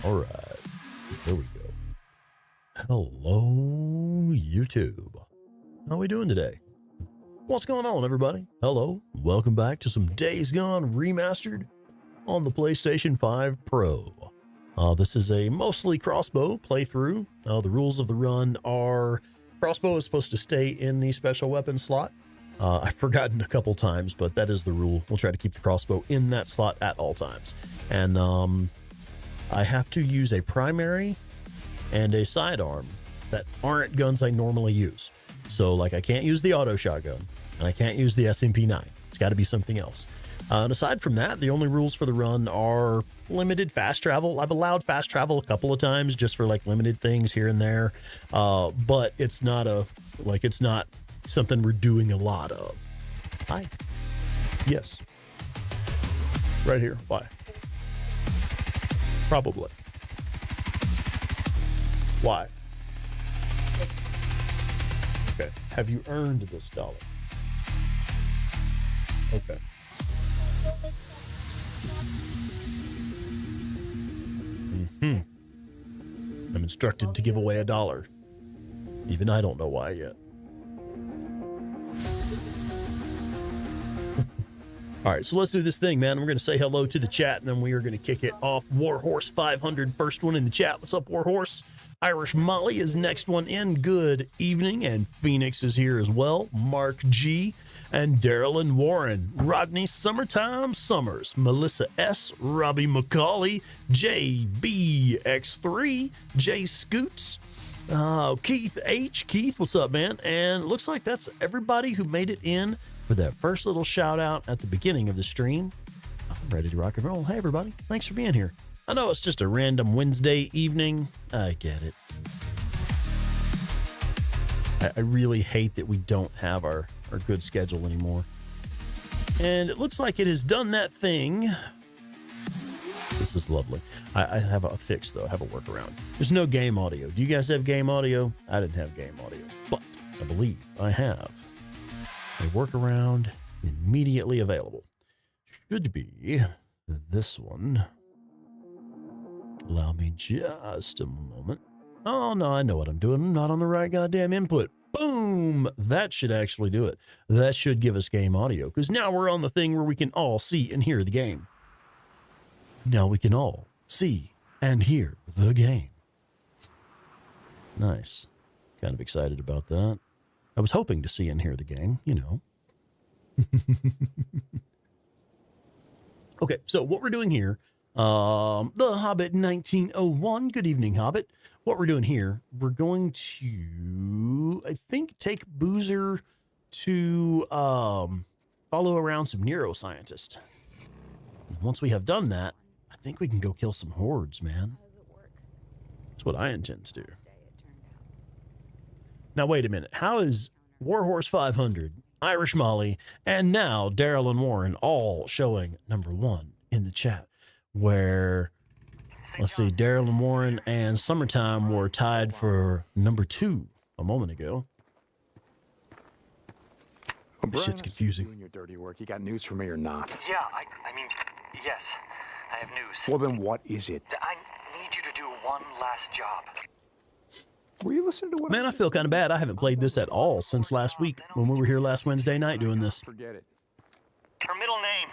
All right, there we go. Hello, YouTube. How we doing today? What's going on, everybody? Hello, welcome back to some Days Gone Remastered on the PlayStation 5 Pro. This is a mostly Crossbow playthrough. The rules of the run are Crossbow is supposed to stay in the special weapon slot. I've forgotten a couple times, but that is the rule. We'll try to keep the Crossbow in that slot at all times. And I have to use a primary and a sidearm that aren't guns I normally use. So, like, I can't use the auto shotgun, and I can't use the SMP9. It's got to be something else. And aside from that, the only rules for the run are limited fast travel. I've allowed fast travel a couple of times just for, like, limited things here and there. But it's not it's not something we're doing a lot of. Hi. Yes. Right here. Why? Probably. Why? Okay. Have you earned this dollar? Okay. I'm instructed to give away $1. Even I don't know why yet. All right, so let's do this thing, man. We're going to say hello to the chat, and then we are going to kick it off. Warhorse 500, first one in the chat. What's up, Warhorse? Irish Molly is next one in. Good evening. And Phoenix is here as well. Mark G. and Daryl and Warren. Rodney Summertime Summers. Melissa S. Robbie McCauley. JBX3. J Scoots. Keith H. Keith, what's up, man? And it looks like that's everybody who made it in for that first little shout out at the beginning of the stream. I'm ready to rock and roll. Hey, everybody. Thanks for being here. I know it's just a random Wednesday evening. I get it. I really hate that we don't have our good schedule anymore. And it looks like it has done that thing. This is lovely. I have a fix, though. I have a workaround. There's no game audio. Do you guys have game audio? I didn't have game audio, but I believe I have a workaround immediately available. Should be this one. Allow me just a moment. Oh, no, I know what I'm doing. I'm not on the right goddamn input. Boom! That should actually do it. That should give us game audio, because now we're on the thing where we can all see and hear the game. Now we can all see and hear the game. Nice. Kind of excited about that. I was hoping to see and hear the game, you know. Okay, so what we're doing here, the Hobbit 1901. Good evening, Hobbit. What we're doing here, we're going to, I think, take Boozer to follow around some neuroscientists. And once we have done that, I think we can go kill some hordes, man. That's what I intend to do. Now, wait a minute. How is Warhorse 500, Irish Molly, and now Daryl and Warren all showing number one in the chat? Where, let's see, Daryl and Warren and Summertime were tied for number 2 a moment ago. Well, This shit's confusing. Doing your dirty work. You got news for me or not? Yeah, I mean, yes, I have news. Well, then what is it? I need you to do one last job. Were you listening to what? Man, I feel kind of bad. I haven't played this at all since last week when we were here last Wednesday night doing this. Forget it. Her middle name.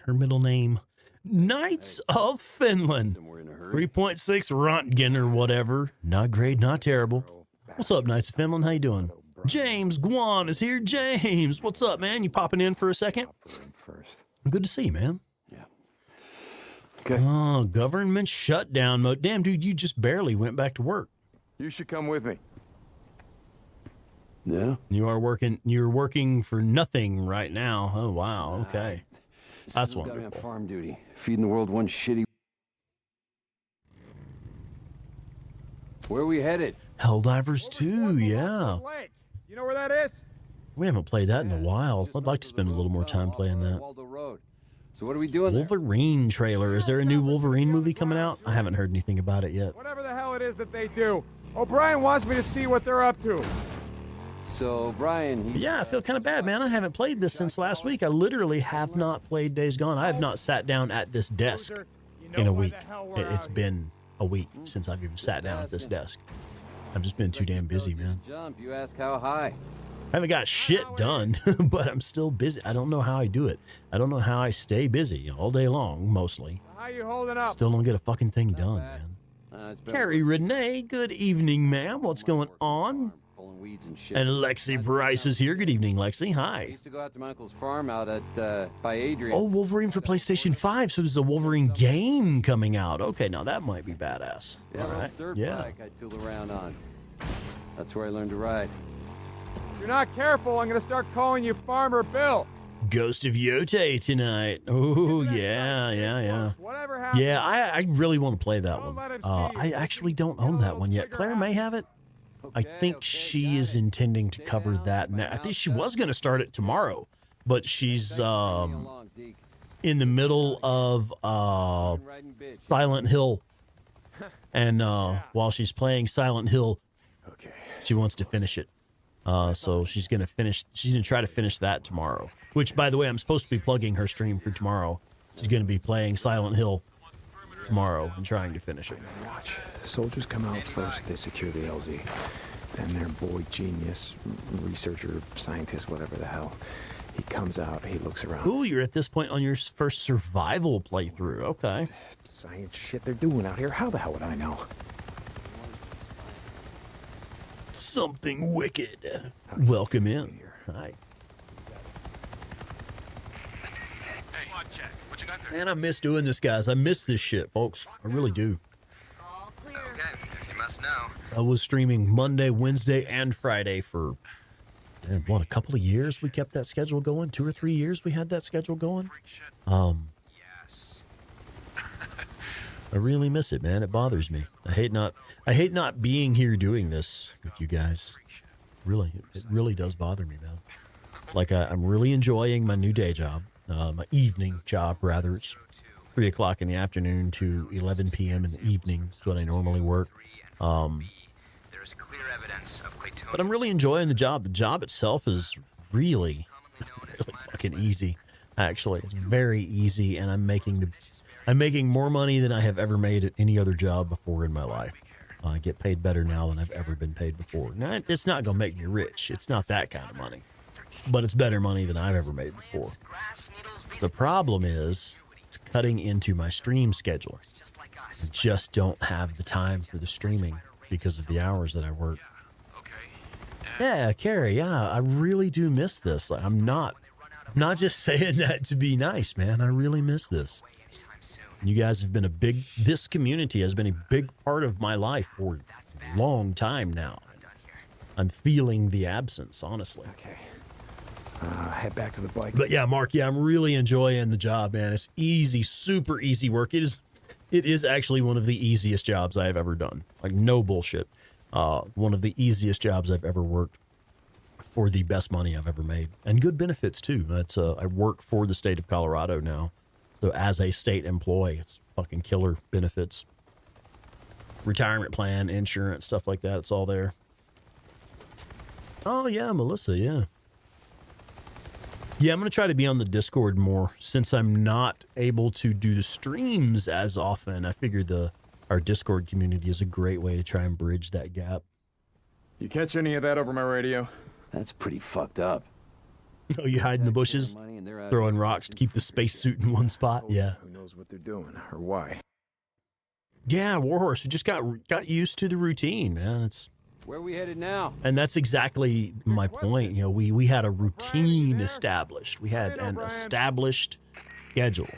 Her middle name, Knights of Finland. 3.6 Rontgen or whatever. Not great, not terrible. What's up, Knights of Finland? How you doing? James Guan is here. James, what's up, man? You popping in for a second? First. Good to see you, man. Yeah. Okay. Oh, government shutdown mode. Damn, dude, you just barely went back to work. You should come with me. Yeah. You're working for nothing right now. Oh, wow. Okay. That's Got me on wonderful. farm duty, feeding the world one shitty. Where are we headed? Helldivers 2, yeah. You know where that is? We haven't played that in a while. I'd like to spend a little more time playing that. Waldo Road. So what are we doing there? Wolverine trailer. Is there a new Wolverine movie coming out? I haven't heard anything about it yet. Whatever the hell it is that they do. O'Brien wants me to see what they're up to. So, Brian... Yeah, I feel kind of bad, man. I haven't played this since last week. I literally have not played Days Gone. I have not sat down at this desk in a week. It's been a week since I've even sat down at this desk. I've just been too damn busy, man. Jump, you ask how high. I haven't got shit done, but I'm still busy. I don't know how I do it. I don't know how I stay busy all day long, mostly. How you holding up? Still don't get a fucking thing done, man. Carrie Renee, good evening, ma'am. What's going on? Weeds and shit. And Lexi Bryce is here. Good evening, Lexi. I Hi. used to go out to my uncle's farm out at by Adrian. Oh, Wolverine for PlayStation 5. So there's a Wolverine game coming out. Okay, now that might be badass. Yeah, All little right. dirt Yeah. bike I tool around on. That's where I learned to ride. If you're not careful, I'm gonna start calling you Farmer Bill. Ghost of Yote tonight. Oh, yeah. Whatever happens. Yeah, I really want to play that Don't one. let him see you. I actually don't own that one yet. Claire may have it. I think she is intending to cover that now. I think she was going to start it tomorrow, but she's in the middle of Silent Hill. And while she's playing Silent Hill, she wants to finish it. So she's going to try to finish that tomorrow. Which, by the way, I'm supposed to be plugging her stream for tomorrow. She's going to be playing Silent Hill tomorrow and trying to finish it. Watch. Soldiers come out first, they secure the LZ. Then their boy genius, researcher, scientist, whatever the hell, he comes out, he looks around. Ooh, you're at this point on your first survival playthrough. Okay. Science shit they're doing out here, how the hell would I know? Something wicked. Welcome in. Hi. Man, I miss doing this, guys. I miss this shit, folks. I really do. Okay, if you must know. I was streaming Monday, Wednesday, and Friday for, a couple of years we kept that schedule going? 2 or 3 years we had that schedule going? Yes. I really miss it, man. It bothers me. I hate not being here doing this with you guys. Really, it really does bother me, man. Like, I'm really enjoying my new day job. My evening job, rather. It's 3 o'clock in the afternoon to 11 p.m. in the evening. That's what I normally work. There's clear evidence of Claytonian. But I'm really enjoying the job. The job itself is really fucking easy. Actually, it's very easy, and I'm making more money than I have ever made at any other job before in my life. I get paid better now than I've ever been paid before. Now, it's not gonna make me rich. It's not that kind of money, but it's better money than I've ever made before. The problem is it's cutting into my stream schedule. I just don't have the time for the streaming because of the hours that I work. Yeah, Carrie, yeah, I really do miss this. Like, I'm not just saying that to be nice, man. I really miss this. You guys have been this community has been a big part of my life for a long time now. I'm feeling the absence, honestly. Okay. Head back to the bike. But yeah, Mark, yeah, I'm really enjoying the job, man. It's easy, super easy work. It is actually one of the easiest jobs I have ever done. Like, no bullshit. One of the easiest jobs I've ever worked for the best money I've ever made. And good benefits, too. I work for the state of Colorado now. So as a state employee, it's fucking killer benefits. Retirement plan, insurance, stuff like that. It's all there. Oh, yeah, Melissa, yeah. Yeah, I'm going to try to be on the Discord more since I'm not able to do the streams as often. I figured our Discord community is a great way to try and bridge that gap. You catch any of that over my radio? That's pretty fucked up. Oh, you hide in the bushes, throwing rocks to keep the spacesuit in one spot? Yeah. Who knows what they're doing or why? Yeah, Warhorse. We just got used to the routine, man. Where are we headed now? And that's exactly my point. You know, we had a routine established. We had an established schedule.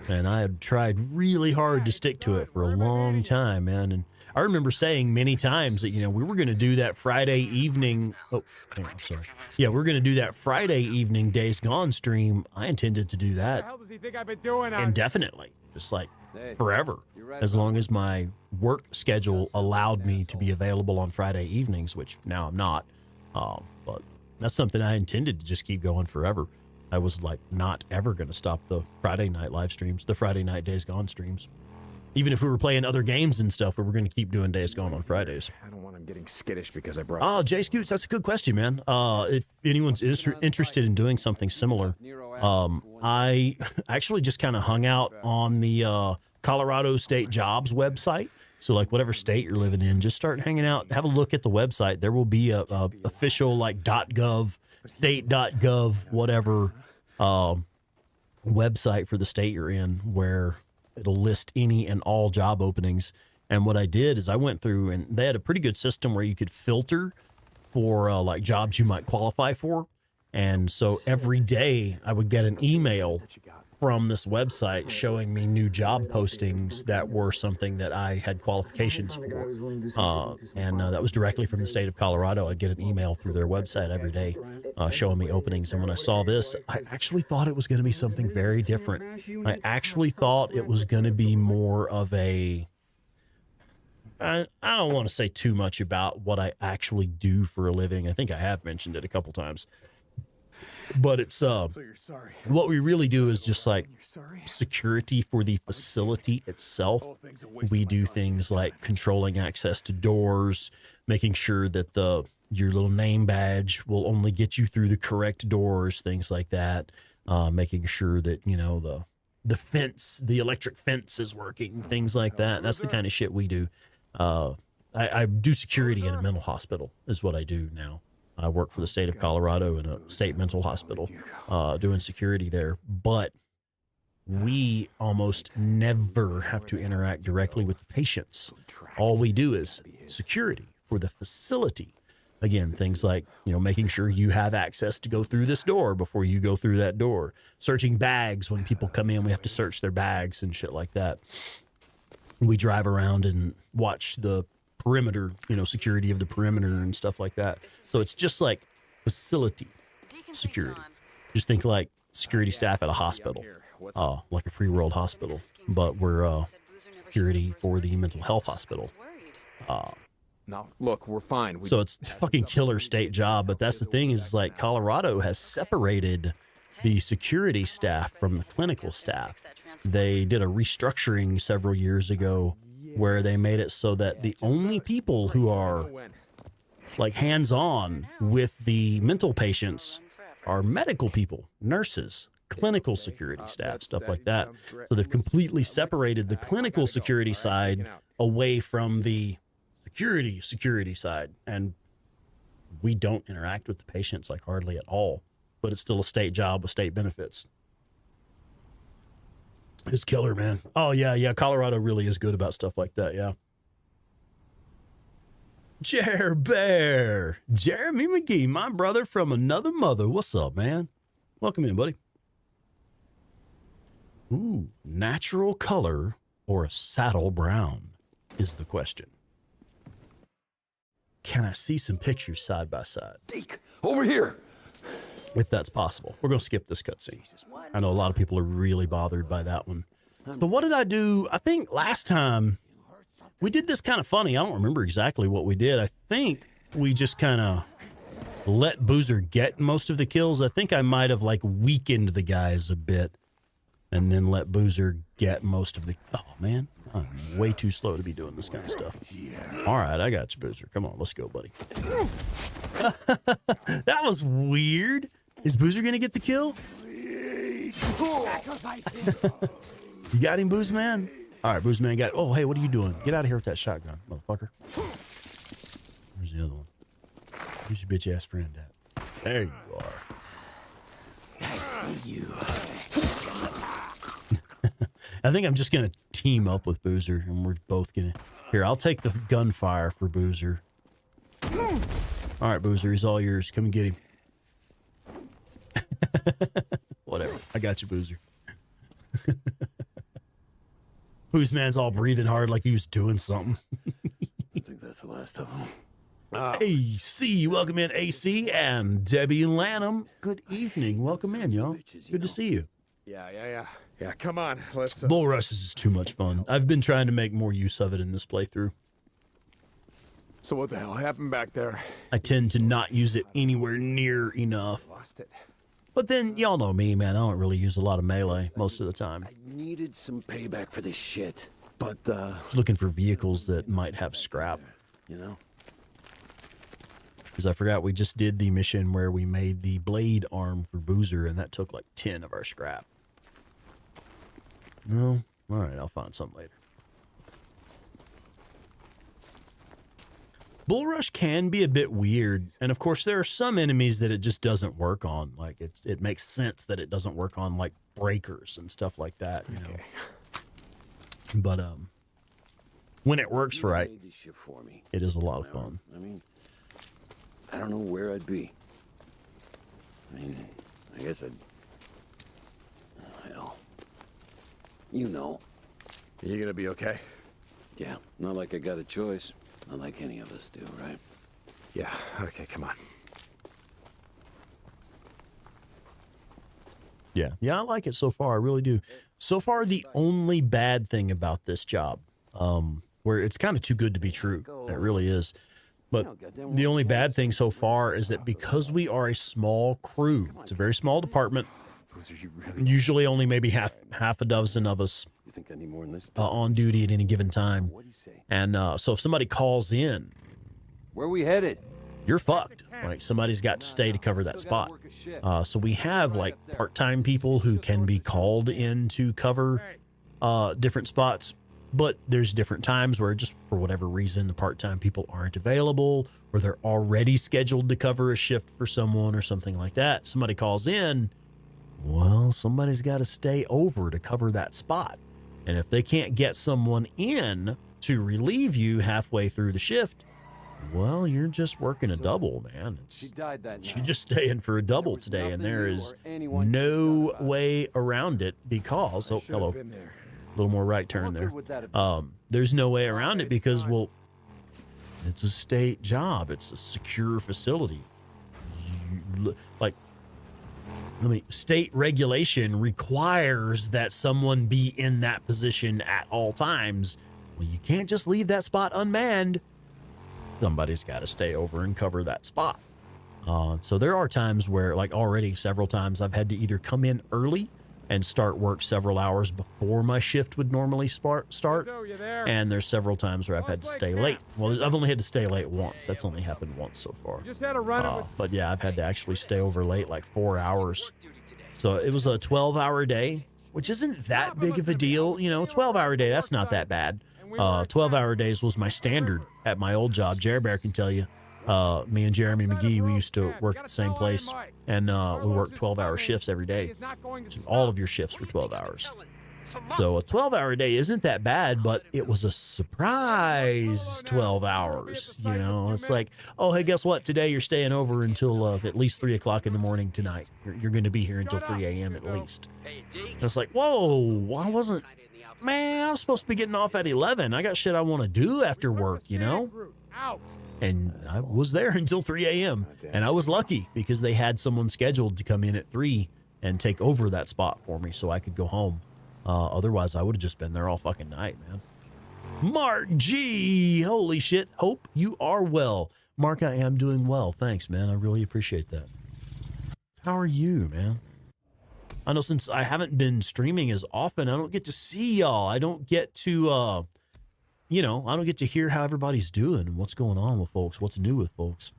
And I had tried really hard to stick to it for a long time, man. And I remember saying many times that, we were going to do that Friday evening. Oh, hang on, sorry. Yeah, we're going to do that Friday evening Days Gone stream. I intended to do What the that hell does he think I've been doing out here? indefinitely, just like forever, as long as my work schedule allowed me to be available on Friday evenings, which now I'm not. But that's something I intended to just keep going forever. I was like not ever going to stop the Friday night live streams, the Friday night Days Gone streams. Even if we were playing other games and stuff, we were going to keep doing Days Gone on Fridays. I don't want him getting skittish because I brought. Oh, Jay Scoots, that's a good question, man. If anyone's interested in doing something similar, I actually just kind of hung out on the Colorado State Jobs website. So, like, whatever state you're living in, just start hanging out. Have a look at the website. There will be a official, like, .gov, state.gov, whatever website for the state you're in, where it'll list any and all job openings. And what I did is I went through, and they had a pretty good system where you could filter for like jobs you might qualify for. And so every day I would get an email from this website showing me new job postings that were something that I had qualifications for. And that was directly from the state of Colorado. I'd get an email through their website every day showing me openings. And when I saw this, I actually thought it was going to be something very different. I actually thought it was going to be more of a... I don't want to say too much about what I actually do for a living. I think I have mentioned it a couple times. But it's So you're sorry. what we really do is just like security for the facility itself. We do things like controlling access to doors, making sure that your little name badge will only get you through the correct doors, things like that. Making sure that, you know, the fence, the electric fence is working, things like that. That's the kind of shit we do. I do security in a mental hospital is what I do now. I work for the state of Colorado in a state mental hospital, doing security there. But we almost never have to interact directly with the patients. All we do is security for the facility. Again, things like, you know, making sure you have access to go through this door before you go through that door. Searching bags when people come in, we have to search their bags and shit like that. We drive around and watch the perimeter, you know, security of the perimeter and stuff like that. So it's just like facility security. Just think like security staff at a hospital, like a free world hospital, but we're security for the mental health hospital. No, look, we're fine. So it's a fucking killer state job. But that's the thing is, like, Colorado has separated the security staff from the clinical staff. They did a restructuring several years ago where they made it so that the only people who are like hands-on with the mental patients are medical people, nurses, clinical security staff, stuff like that. So they've completely separated the clinical security side away from the security side. And we don't interact with the patients like hardly at all, but it's still a state job with state benefits. It's killer, man. Oh, yeah. Colorado really is good about stuff like that, yeah. Jer Bear. Jeremy McGee, my brother from another mother. What's up, man? Welcome in, buddy. Ooh, natural color or a saddle brown is the question. Can I see some pictures side by side? Deke, over here. If that's possible. We're going to skip this cutscene. I know a lot of people are really bothered by that one. So what did I do? I think last time we did this kind of funny. I don't remember exactly what we did. I think we just kind of let Boozer get most of the kills. I think I might have like weakened the guys a bit and then let Boozer get most of the... Oh, man. I'm way too slow to be doing this kind of stuff. All right, I got you, Boozer. Come on, let's go, buddy. That was weird. Is Boozer going to get the kill? You got him, Booze Man? All right, Booze Man got... Oh, hey, what are you doing? Get out of here with that shotgun, motherfucker. Where's the other one? Where's your bitch-ass friend at? There you are. I see you. I think I'm just going to team up with Boozer, and we're both going to... Here, I'll take the gunfire for Boozer. All right, Boozer, he's all yours. Come and get him. Whatever. I got you, Boozer. Booze Man's all breathing hard like he was doing something. I think that's the last of them. AC, welcome in, AC, and Debbie Lanham. Good evening. Welcome in, y'all. Good to see you. Yeah, come on. Let's... Bull rushes is too much fun. I've been trying to make more use of it in this playthrough. So what the hell happened back there? I tend to not use it anywhere near enough. Lost it. But then, y'all know me, man. I don't really use a lot of melee most of the time. I needed some payback for this shit. But, Looking for vehicles that might have scrap. you know, Because I forgot we just did the mission where we made the blade arm for Boozer, and that took like 10 of our scrap. No? All right, I'll find some later. Bull Rush can be a bit weird, and of course there are some enemies that it just doesn't work on. Like it makes sense that it doesn't work on, like breakers and stuff like that, you know. But when it works right, made this shit for me. it is a lot of fun. I mean, I don't know where I'd be. I mean, I guess I'd... Oh, hell. You know. You gonna be okay? Yeah, not like I got a choice. Not like any of us do, right? Yeah, okay, come on. Yeah, I like it so far. I really do. So far, the only bad thing about this job, where it's kind of too good to be true, it really is. But the only bad thing so far is that because we are a small crew, it's a very small department. Usually only maybe half a dozen of us You think I need more than this? on duty at any given time. What'd he say? And so if somebody calls in, Where we headed? you're fucked. Like somebody's got to stay to cover that spot. So we have like part-time people who can be called in to cover different spots, but there's different times where just for whatever reason the part-time people aren't available, or they're already scheduled to cover a shift for someone or something like that. Somebody calls in, well, somebody's got to stay over to cover that spot. And if they can't get someone in to relieve you halfway through the shift, well, you're just working a double, man. She died that night. You're just staying for a double today, and there is no way around it because, oh, hello, a little more right turn there. There's no way around it because, well, it's a state job. It's a secure facility. State regulation requires that someone be in that position at all times. Well, you can't just leave that spot unmanned. Somebody's got to stay over and cover that spot. So there are times where, like already several times, I've had to either come in early and start work several hours before my shift would normally start. And there's several times where I've had to stay late. Well, I've only had to stay late once. That's only happened once so far. Just had to run it with... But yeah, I've had to actually stay over late like 4 hours. So it was a 12-hour day, which isn't that big of a deal. You know, 12-hour day, that's not that bad. 12-hour days was my standard at my old job. Jerry Bear can tell you. Me and Jeremy McGee, we used to work at the same place, and we worked 12-hour shifts every day. So all of your shifts were 12 hours. So a 12-hour day isn't that bad, but it was a surprise 12 hours. You know, it's like, oh, hey, guess what? Today you're staying over until at least 3 o'clock in the morning tonight. You're going to be here until 3 a.m. at least. And it's like, whoa, I wasn't, man, I'm supposed to be getting off at 11. I got shit I want to do after work, you know? And I was there until 3 a.m. And I was lucky because they had someone scheduled to come in at 3 and take over that spot for me so I could go home. Otherwise, I would have just been there all fucking night, man. Mark G. Holy shit. Hope you are well. Mark, I am doing well. Thanks, man. I really appreciate that. How are you, man? I know since I haven't been streaming as often, I don't get to see y'all. I don't get to, you know, I don't get to hear how everybody's doing and what's going on with folks, what's new with folks.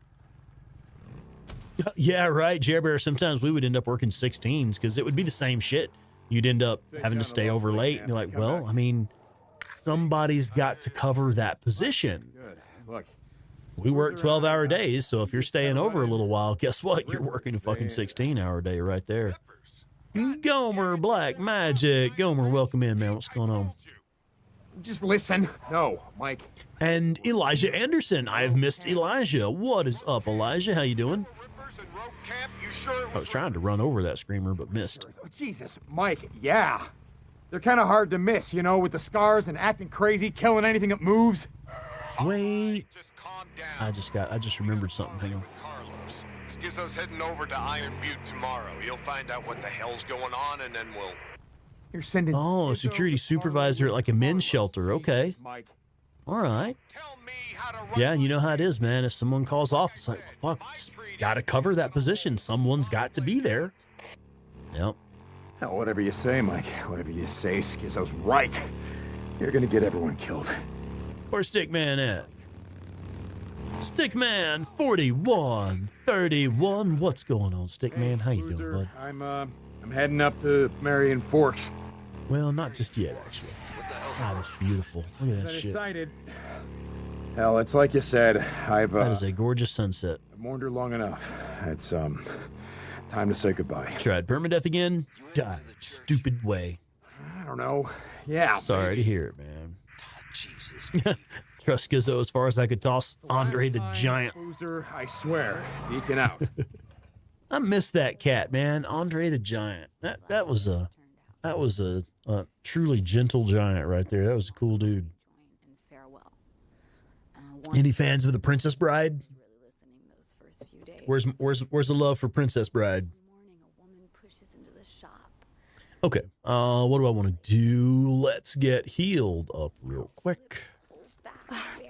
Yeah, right, Jer Bear. Sometimes we would end up working 16s because it would be the same shit. You'd end up having to stay over late and you're like, well, I mean, somebody's got to cover that position. Look, we work 12-hour days, so if you're staying over a little while, guess what? You're working a fucking 16-hour day right there. Gomer Black Magic. Gomer, welcome in, man. What's going on? just listen. No, Mike. And Elijah Anderson. I have missed Elijah. What is up, Elijah? How you doing? I was trying to run over that screamer, but missed. Oh, Jesus, Mike, yeah. They're kind of hard to miss, you know, with the scars and acting crazy, killing anything that moves. Wait. Just calm down. I just remembered something. Hang on. Carlos. Skizzo's heading over to Iron Butte tomorrow. He'll find out what the hell's going on, and then we'll... You're sending... Oh, a security supervisor at like a men's shelter. Okay. Mike. All right. tell me how to run. Yeah, you know how it is, man. If someone calls off, it's like, fuck, gotta cover that position. Someone's got to be there. Yep. Hell, whatever you say, Mike. Whatever you say, Skizzo's right. You're gonna get everyone killed. Where's Stickman at? Stickman 4131. What's going on, Stickman? How you doing, bud? I'm heading up to Marion Forks. Well, not just yet, actually. Wow, that's beautiful. Look at that shit. Decided. Hell, it's like you said. That is a gorgeous sunset. I've mourned her long enough. It's time to say goodbye. Tried permadeath again. Died. Stupid way. I don't know. Yeah. Sorry to hear it, man. Jesus. Trust Gizzo as far as I could toss Andre the Giant. Boozer, I swear. Deacon out. I miss that cat, man. Andre the Giant. That was a truly gentle giant right there. That was a cool dude. Any fans of the Princess Bride? Where's the love for Princess Bride? Okay. What do I want to do? Let's get healed up real quick.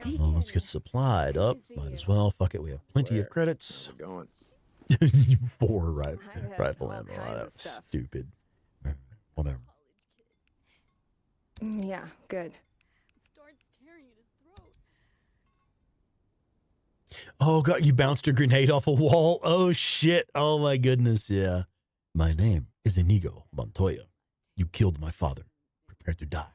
Let's get supplied up. Might as well. Fuck it. We have plenty of credits. Going. 4 rifle ammo. That's stupid. Whatever. Yeah, good. Oh, God, you bounced a grenade off a wall? Oh, shit. Oh, my goodness, yeah. My name is Inigo Montoya. You killed my father. Prepare to die.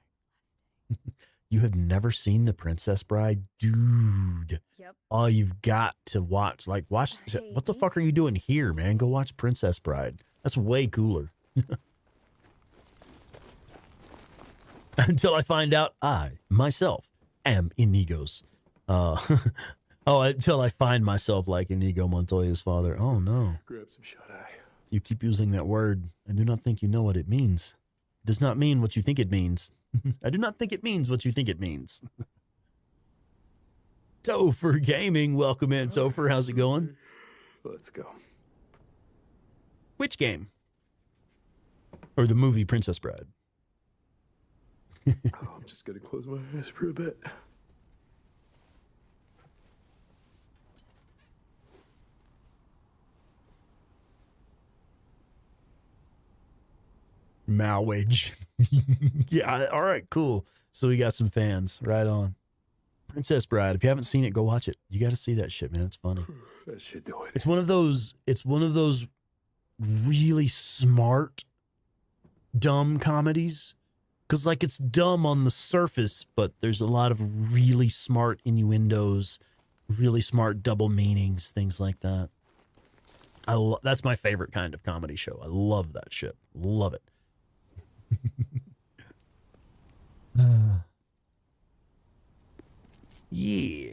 You have never seen The Princess Bride? Dude. Yep. Oh, you've got to watch. Like, watch. What the fuck are you doing here, man? Go watch Princess Bride. That's way cooler. Until I find out I, myself, am Inigo's. Until I find myself like Inigo Montoya's father. Oh, no. Grab some shut-eye. You keep using that word. I do not think you know what it means. It does not mean what you think it means. I do not think it means what you think it means. Topher Gaming, welcome in. Topher, how's it going? Let's go. Which game? Or the movie Princess Bride? I'm just gonna close my eyes for a bit. Malwage. Yeah, all right, cool. So we got some fans. Right on. Princess Bride. If you haven't seen it, go watch it. You got to see that shit, man. It's funny. That should do it. It's one of those really smart, dumb comedies. Because, like, it's dumb on the surface, but there's a lot of really smart innuendos, really smart double meanings, things like that. That's my favorite kind of comedy show. I love that shit. Love it. Yeah.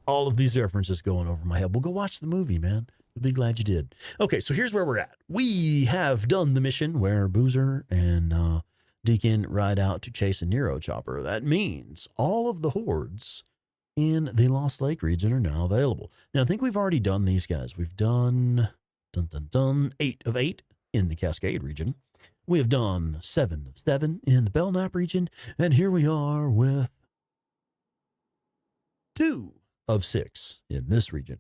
All of these references going over my head. Well, go watch the movie, man. You'll be glad you did. Okay, so here's where we're at. We have done the mission where Boozer and Deacon ride out to chase a Nero chopper. That means all of the hordes in the Lost Lake region are now available. Now, I think we've already done these guys. We've done 8 of 8 in the Cascade region. We have done 7 of 7 in the Belknap region. And here we are with 2 of 6 in this region.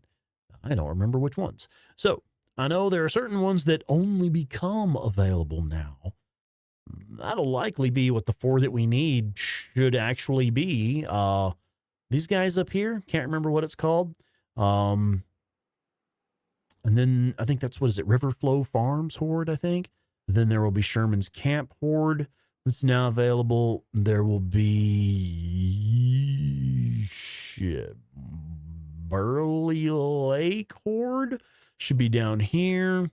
I don't remember which ones. So I know there are certain ones that only become available now. That'll likely be what the 4 that we need should actually be. These guys up here, can't remember what it's called. And then I think that's, what is it? Riverflow Farms Horde, I think. Then there will be Sherman's Camp Horde that's now available. There will be Burley Lake Horde should be down here.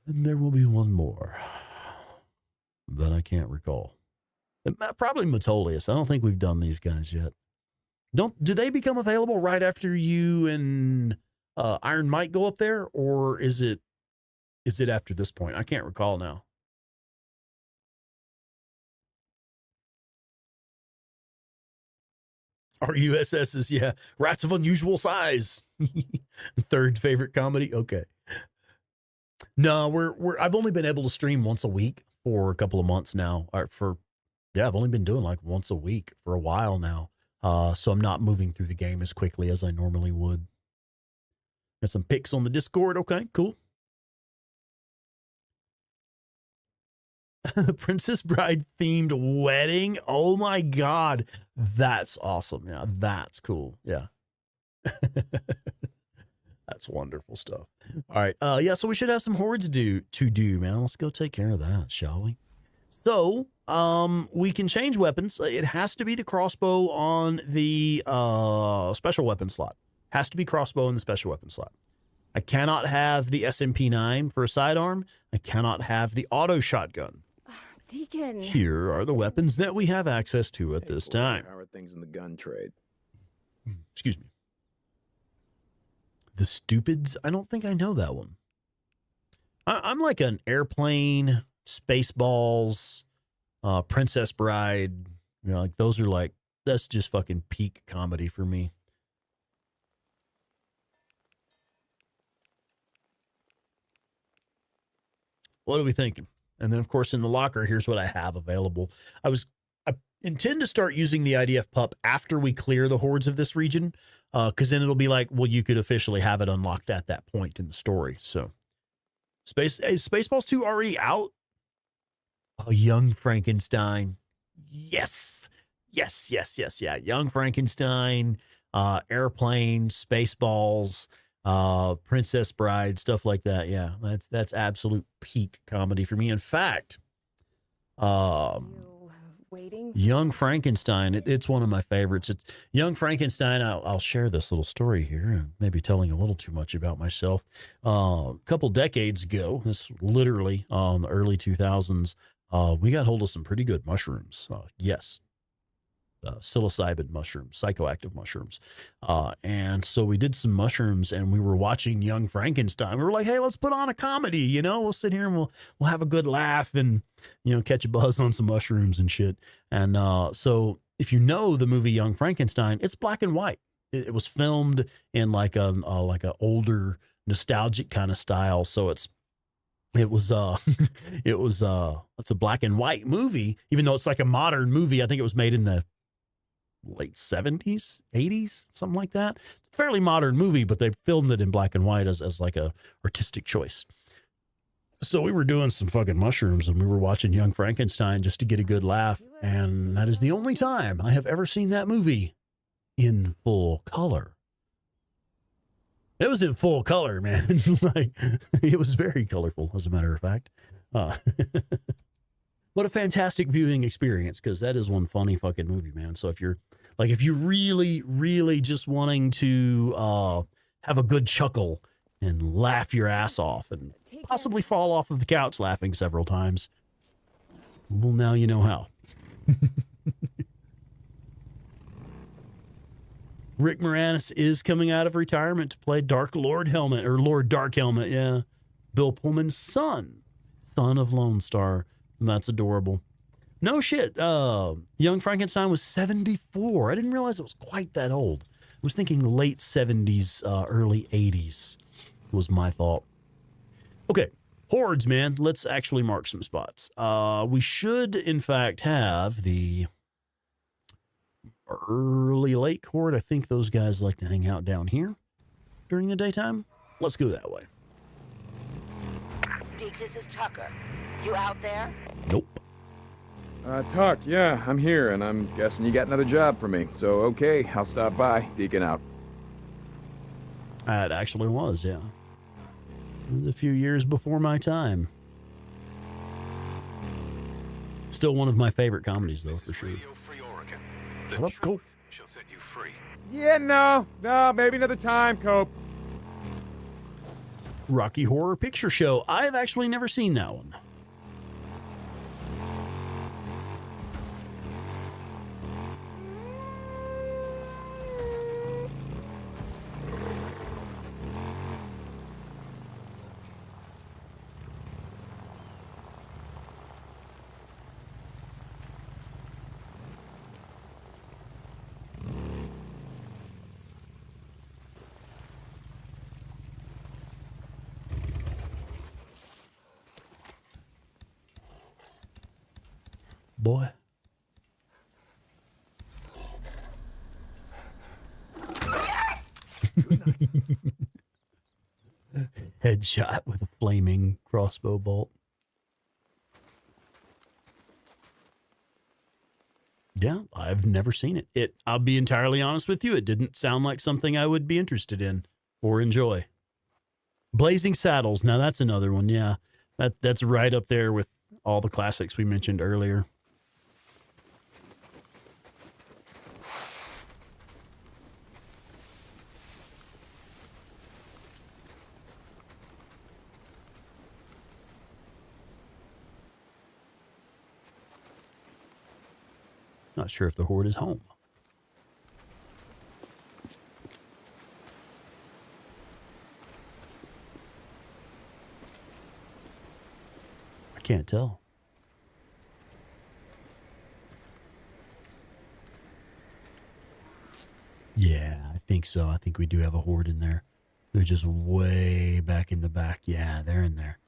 And there will be one more that I can't recall. Probably Metolius. I don't think we've done these guys yet. Do they become available right after you and Iron Mike go up there, or is it after this point? I can't recall now. RUSS's, yeah. Rats of Unusual Size. Third favorite comedy. Okay. No, I've only been able to stream once a week for a couple of months now. I've only been doing like once a week for a while now. So I'm not moving through the game as quickly as I normally would. Got some pics on the Discord. Okay, cool. Princess Bride themed wedding. Oh my God. That's awesome. Yeah, that's cool. Yeah. That's wonderful stuff. All right. Yeah, so we should have some hordes to do, man. Let's go take care of that, shall we? So, we can change weapons. It has to be the crossbow on the special weapon slot. Has to be crossbow in the special weapon slot. I cannot have the SMP-9 for a sidearm. I cannot have the auto shotgun. Deacon. Here are the weapons that we have access to at this time. How are things in the gun trade? Excuse me. The Stupids? I don't think I know that one. I'm like an airplane, Spaceballs, Princess Bride. You know, like those are like, that's just fucking peak comedy for me. What are we thinking? And then, of course, in the locker, here's what I have available. I intend to start using the IDF pup after we clear the hordes of this region, because then it'll be like, well, you could officially have it unlocked at that point in the story. So, is Spaceballs 2 already out? Oh, Young Frankenstein. Yes. Yeah. Young Frankenstein, Airplane, Spaceballs, Princess Bride, stuff like that. Yeah, that's absolute peak comedy for me. In fact, Young Frankenstein, it's one of my favorites. It's Young Frankenstein. I'll share this little story here, maybe telling a little too much about myself. A couple decades ago, this literally the early 2000s, we got hold of some pretty good mushrooms. Yes. Psilocybin mushrooms, psychoactive mushrooms. And so we did some mushrooms and we were watching Young Frankenstein. We were like, hey, let's put on a comedy, you know, we'll sit here and we'll have a good laugh and, you know, catch a buzz on some mushrooms and shit. And so if you know the movie Young Frankenstein, it's black and white. It was filmed in like a older nostalgic kind of style. So it's a black and white movie, even though it's like a modern movie. I think it was made in the late 70s, 80s, something like that. It's a fairly modern movie, but they filmed it in black and white as like a artistic choice. So we were doing some fucking mushrooms and we were watching Young Frankenstein just to get a good laugh. And that is the only time I have ever seen that movie in full color. It was in full color, man. Like, it was very colorful, as a matter of fact. What a fantastic viewing experience, because that is one funny fucking movie, man. So if you're really, really just wanting to have a good chuckle and laugh your ass off and possibly fall off of the couch laughing several times, well, now you know how. Rick Moranis is coming out of retirement to play Lord Dark Helmet, yeah. Bill Pullman's son of Lone Star. And that's adorable. No shit. Young Frankenstein was 74. I didn't realize it was quite that old. I was thinking late 70s, early 80s was my thought. Okay, hordes, man. Let's actually mark some spots. We should, in fact, have the early lake horde. I think those guys like to hang out down here during the daytime. Let's go that way. Deke, this is Tucker. You out there? Nope. Tuck, yeah, I'm here, and I'm guessing you got another job for me. So, okay, I'll stop by. Deacon out. It actually was, yeah. It was a few years before my time. Still one of my favorite comedies, though, for sure. Radio Free Oregon. Shut up, Cope. Shall set you free. Yeah, no, maybe another time, Cope. Rocky Horror Picture Show. I've actually never seen that one. Boy. Headshot with a flaming crossbow bolt. Yeah, I've never seen it. I'll be entirely honest with you, it didn't sound like something I would be interested in or enjoy. Blazing Saddles, now that's another one, yeah. That's right up there with all the classics we mentioned earlier. Not sure if the Horde is home. I can't tell. Yeah, I think so. I think we do have a Horde in there. They're just way back in the back. Yeah, they're in there.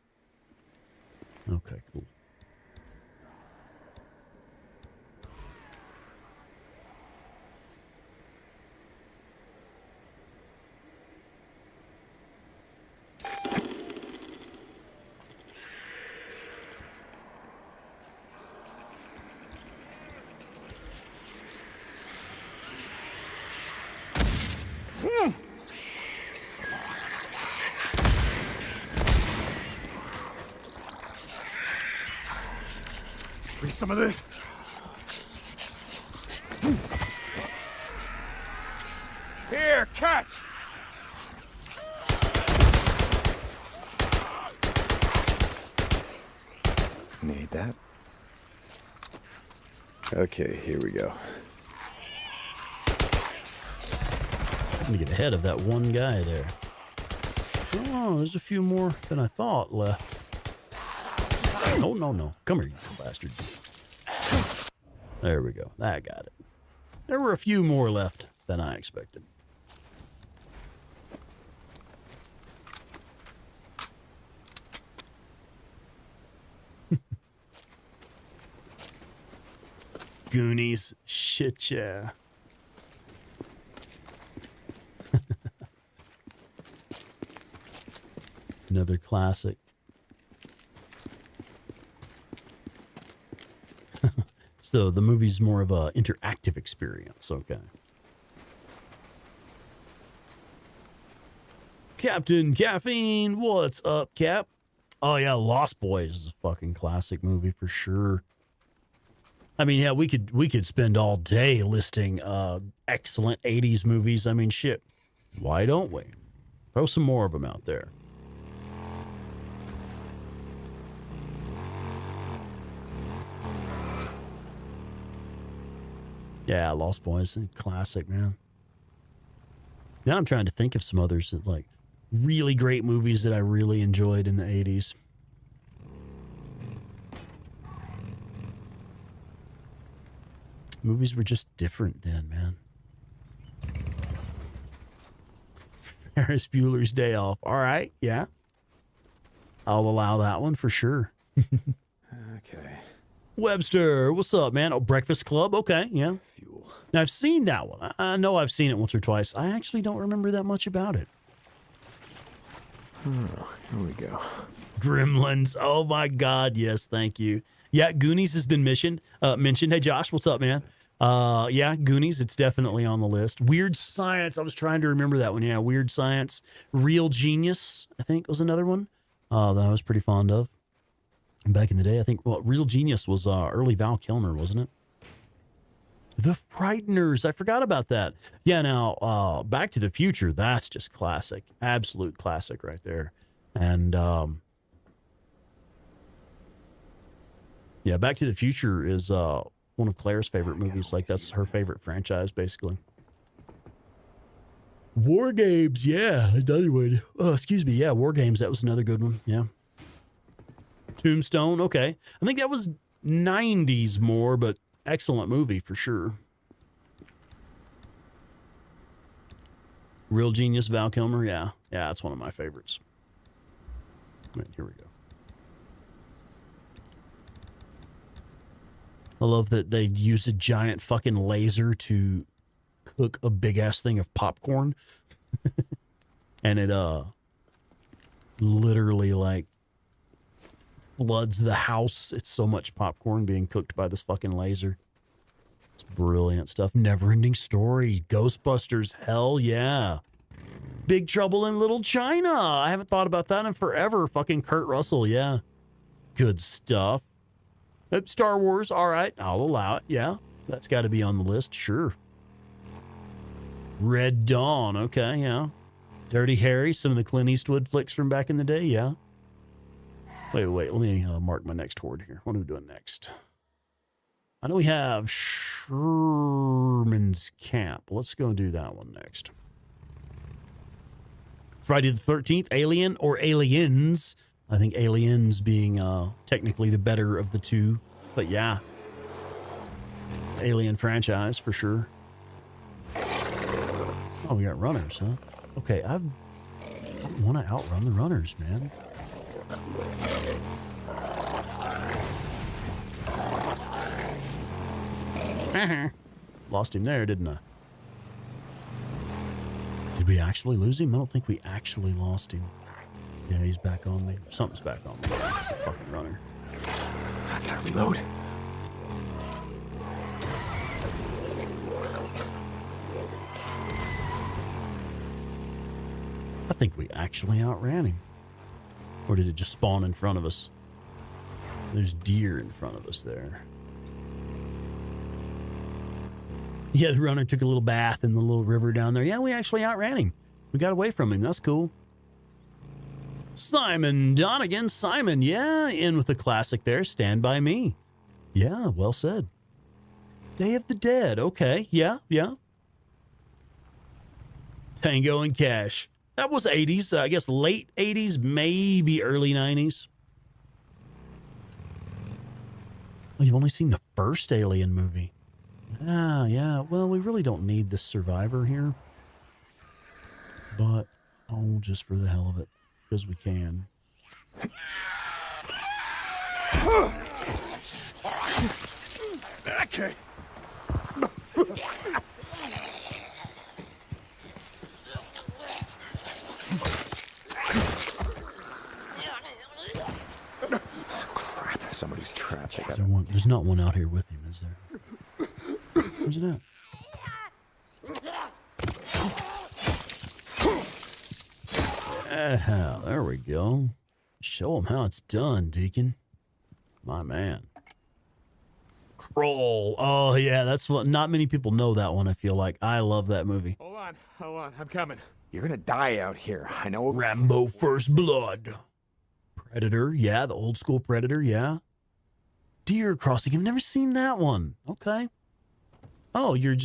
Okay, cool. Be some of this. Here, catch! Need that. Okay, here we go. I'm gonna get ahead of that one guy there. Oh, there's a few more than I thought left. No, no, no. Come here, you bastard. There we go. I got it. There were a few more left than I expected. Goonies. Shit, yeah. Another classic. So the movie's more of a interactive experience. Okay. Captain Caffeine, what's up, Cap? Oh yeah, Lost Boys is a fucking classic movie for sure. I mean, yeah, we could spend all day listing excellent 80s movies. I mean, shit. Why don't we? Throw some more of them out there. Yeah, Lost Boys, classic, man. Now I'm trying to think of some others that, like, really great movies that I really enjoyed in the 80s. Movies were just different then, man. Ferris Bueller's Day Off. All right, yeah. I'll allow that one for sure. Okay. Webster, what's up, man? Oh, Breakfast Club? Okay, yeah. Fuel. Now, I've seen that one. I know I've seen it once or twice. I actually don't remember that much about it. Oh, here we go. Gremlins. Oh, my God. Yes, thank you. Yeah, Goonies has been mentioned. Hey, Josh, what's up, man? Yeah, Goonies, it's definitely on the list. Weird Science. I was trying to remember that one. Yeah, Weird Science. Real Genius, I think, was another one that I was pretty fond of. Back in the day, I think, well, Real Genius was early Val Kilmer, wasn't it? The Frighteners. I forgot about that. Yeah, now, Back to the Future, that's just classic. Absolute classic right there. And, yeah, Back to the Future is one of Claire's favorite movies. Like, that's her favorite franchise, basically. War Games, yeah. Anyway. Oh, excuse me. Yeah, War Games, that was another good one. Yeah. Tombstone, okay. I think that was 90s more, but excellent movie for sure. Real Genius, Val Kilmer, yeah. Yeah, that's one of my favorites. Right, here we go. I love that they use a giant fucking laser to cook a big-ass thing of popcorn. And it, literally, like, floods the house. It's so much popcorn being cooked by this fucking laser. It's brilliant stuff. Never-ending Story. Ghostbusters. Hell yeah. Big Trouble in Little China. I haven't thought about that in forever. Fucking Kurt Russell. Yeah. Good stuff. Star Wars. All right. I'll allow it. Yeah. That's got to be on the list. Sure. Red Dawn. Okay. Yeah. Dirty Harry. Some of the Clint Eastwood flicks from back in the day. Yeah. Wait. Let me mark my next horde here. What are we doing next? I know we have Sherman's Camp. Let's go and do that one next. Friday the 13th, Alien or Aliens. I think Aliens being technically the better of the two. But yeah. Alien franchise for sure. Oh, we got runners, huh? Okay, I want to outrun the runners, man. Lost him there, didn't I? Did we actually lose him? I don't think we actually lost him. Yeah, he's back on me. Something's back on me. It's a fucking runner. I gotta reload. I think we actually outran him. Or did it just spawn in front of us? There's deer in front of us there. Yeah, the runner took a little bath in the little river down there. Yeah, we actually outran him. We got away from him. That's cool. Simon Donegan. Simon, yeah, in with a classic there. Stand By Me. Yeah, well said. Day of the Dead. Okay, yeah. Tango and Cash. That was 80s. I guess late 80s, maybe early 90s. Well, you've only seen the first Alien movie. Yeah. Well, we really don't need this survivor here. But, just for the hell of it. Because we can. Okay. Crap, somebody's trapped. There's not one out here with him, is there? Where's it at? There we go. Show them how it's done, Deacon. My man. Crawl. Oh, yeah, that's what. Not many people know that one, I feel like. I love that movie. Hold on. I'm coming. You're gonna die out here. I know. Rambo First Blood. Predator. Yeah, the old school Predator. Yeah. Deer Crossing. I've never seen that one. Okay. Oh, you're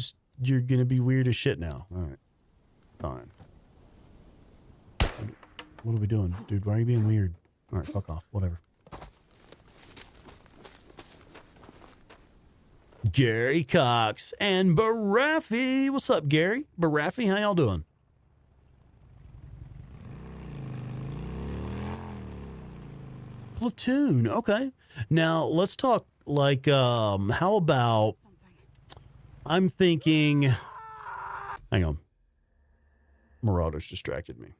gonna be weird as shit now. All right. Fine. What are we doing? Dude, why are you being weird? All right, fuck off. Whatever. Gary Cox and Baraffi. What's up, Gary? Baraffi, how y'all doing? Platoon. Okay. Now, let's talk like, how about... I'm thinking... Hang on. Marauders distracted me.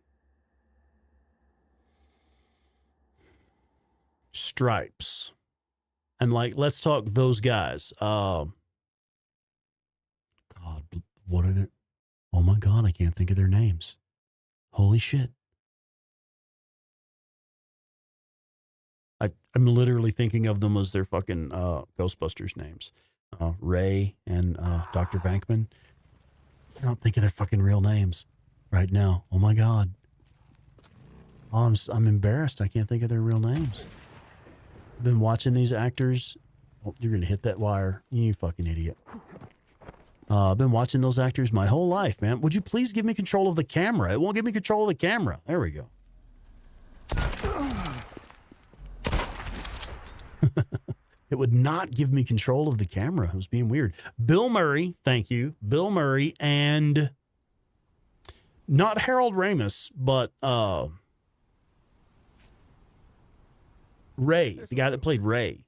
Stripes. And like, let's talk those guys. God, what are they? Oh my God, I can't think of their names. Holy shit. I'm literally thinking of them as their fucking Ghostbusters names. Ray and Dr. Bankman. I don't think of their fucking real names right now. Oh my God. Oh, I'm embarrassed. I can't think of their real names. I've been watching these actors. Oh, you're going to hit that wire. You fucking idiot. I've been watching those actors my whole life, man. Would you please give me control of the camera? It won't give me control of the camera. There we go. It would not give me control of the camera. It was being weird. Bill Murray, thank you. Bill Murray and not Harold Ramis, but Ray, the guy that played Ray.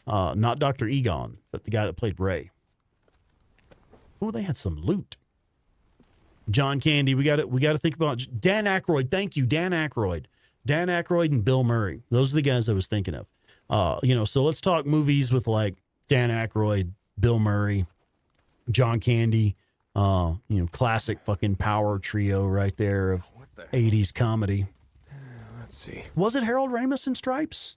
Not Dr. Egon, but the guy that played Ray. Oh, they had some loot. John Candy, we got to think about Dan Aykroyd. Thank you, Dan Aykroyd. Dan Aykroyd and Bill Murray. Those are the guys I was thinking of. So let's talk movies with like Dan Aykroyd, Bill Murray, John Candy, classic fucking power trio right there of 80s comedy. Let's see. Was it Harold Ramis in Stripes?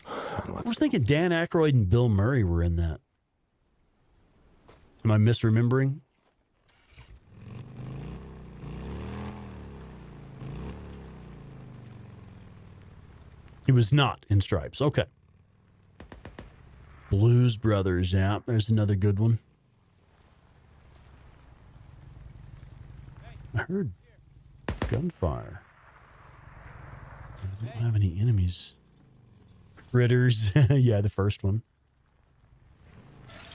I was thinking Dan Aykroyd and Bill Murray were in that. Am I misremembering? He was not in Stripes. Okay. Blues Brothers. Yeah, there's another good one. I heard gunfire. I don't have any enemies. Critters. Yeah, the first one.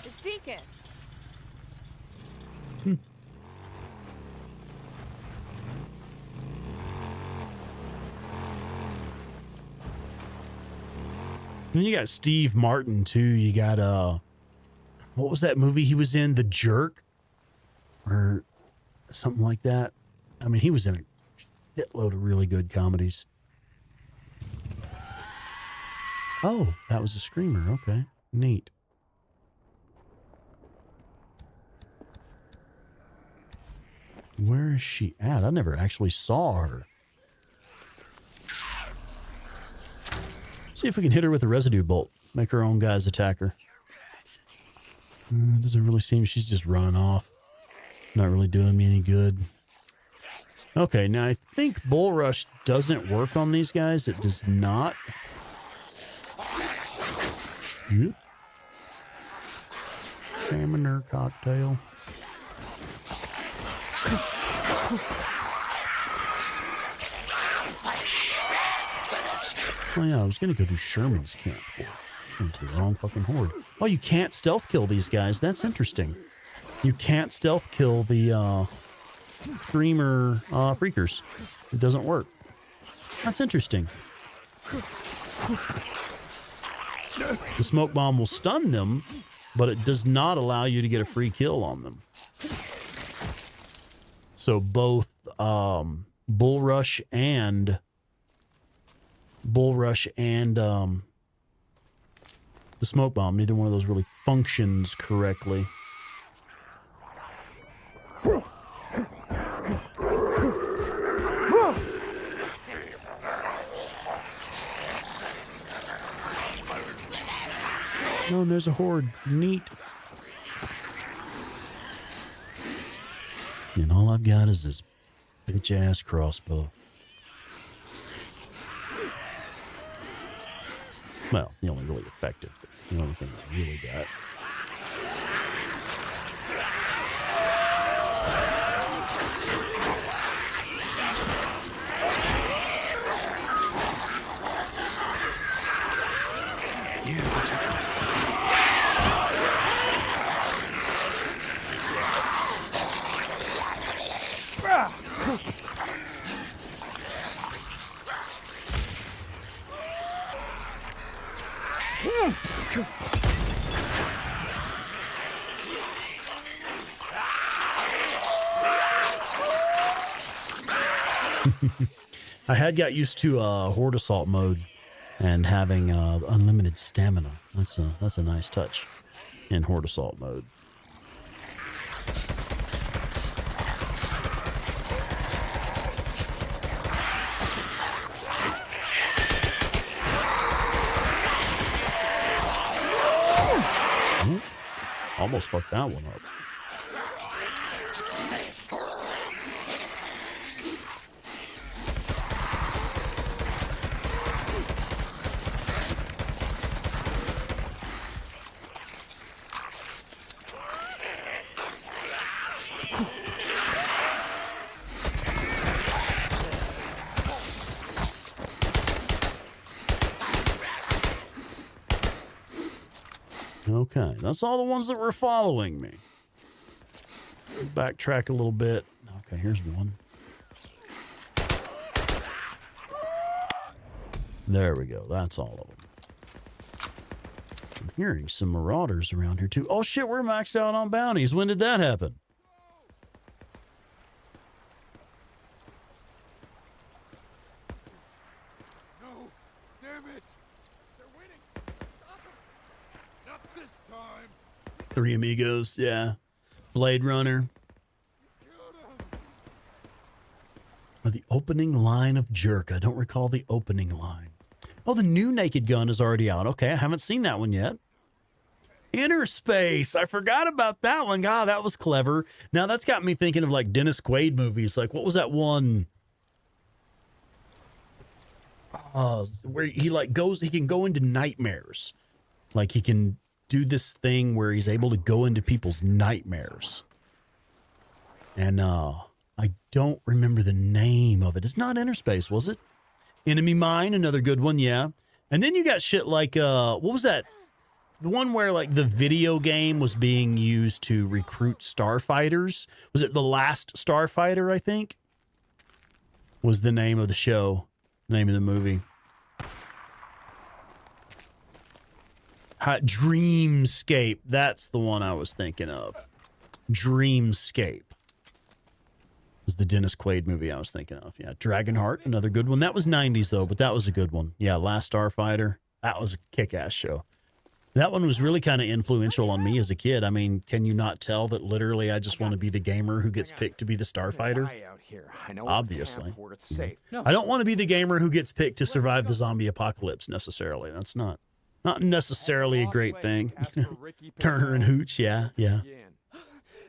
It's Deacon. Then you got Steve Martin too. You got what was that movie he was in? The Jerk, or something like that. I mean, he was in a shitload of really good comedies. Oh, that was a screamer. Okay, neat. Where is she at? I never actually saw her. See if we can hit her with a residue bolt. Make her own guys attack her. Doesn't really seem she's just running off. Not really doing me any good. Okay, now I think Bull Rush doesn't work on these guys. It does not. Yep. Salmon cocktail. Oh yeah, I was gonna go do Sherman's camp. Into the wrong fucking horde. Oh, you can't stealth kill these guys. That's interesting. You can't stealth kill the screamer freakers. It doesn't work. That's interesting. The smoke bomb will stun them, but it does not allow you to get a free kill on them. So both Bull Rush and the smoke bomb, neither one of those really functions correctly. Oh, and there's a horde. Neat. And all I've got is this bitch-ass crossbow. Well, the only really effective, the only thing I really got. I had got used to horde assault mode and having unlimited stamina. That's a nice touch in horde assault mode. Ooh, almost fucked that one up. Okay, that's all the ones that were following me. Backtrack a little bit. Okay, here's one. There we go. That's all of them. I'm hearing some marauders around here too. Oh shit, we're maxed out on bounties. When did that happen? No, damn it! They're winning! Stop them! Not this time! Three Amigos, yeah. Blade Runner. The opening line of Jerk. I don't recall the opening line. Oh, the new Naked Gun is already out. Okay, I haven't seen that one yet. Inner Space. I forgot about that one. God, that was clever. Now that's got me thinking of like Dennis Quaid movies. Like, what was that one? Where he like goes, he can go into nightmares. Like he can do this thing where he's able to go into people's nightmares. And I don't remember the name of it. It's not Inner Space, was it? Enemy Mine, another good one, yeah. And then you got shit like, what was that? The one where like the video game was being used to recruit starfighters. Was it The Last Starfighter, I think? Was the name of the show, name of the movie. Dreamscape. That's the one I was thinking of. Dreamscape was the Dennis Quaid movie I was thinking of. Yeah, Dragonheart, another good one. That was 90s though, but that was a good one. Yeah, Last Starfighter. That was a kick-ass show. That one was really kind of influential on me as a kid. I mean, can you not tell that literally I just want to be the gamer who gets picked to be the starfighter? Obviously. I don't want to be the gamer who gets picked to survive the zombie apocalypse necessarily. That's not necessarily a great thing. Turner and Hooch, yeah.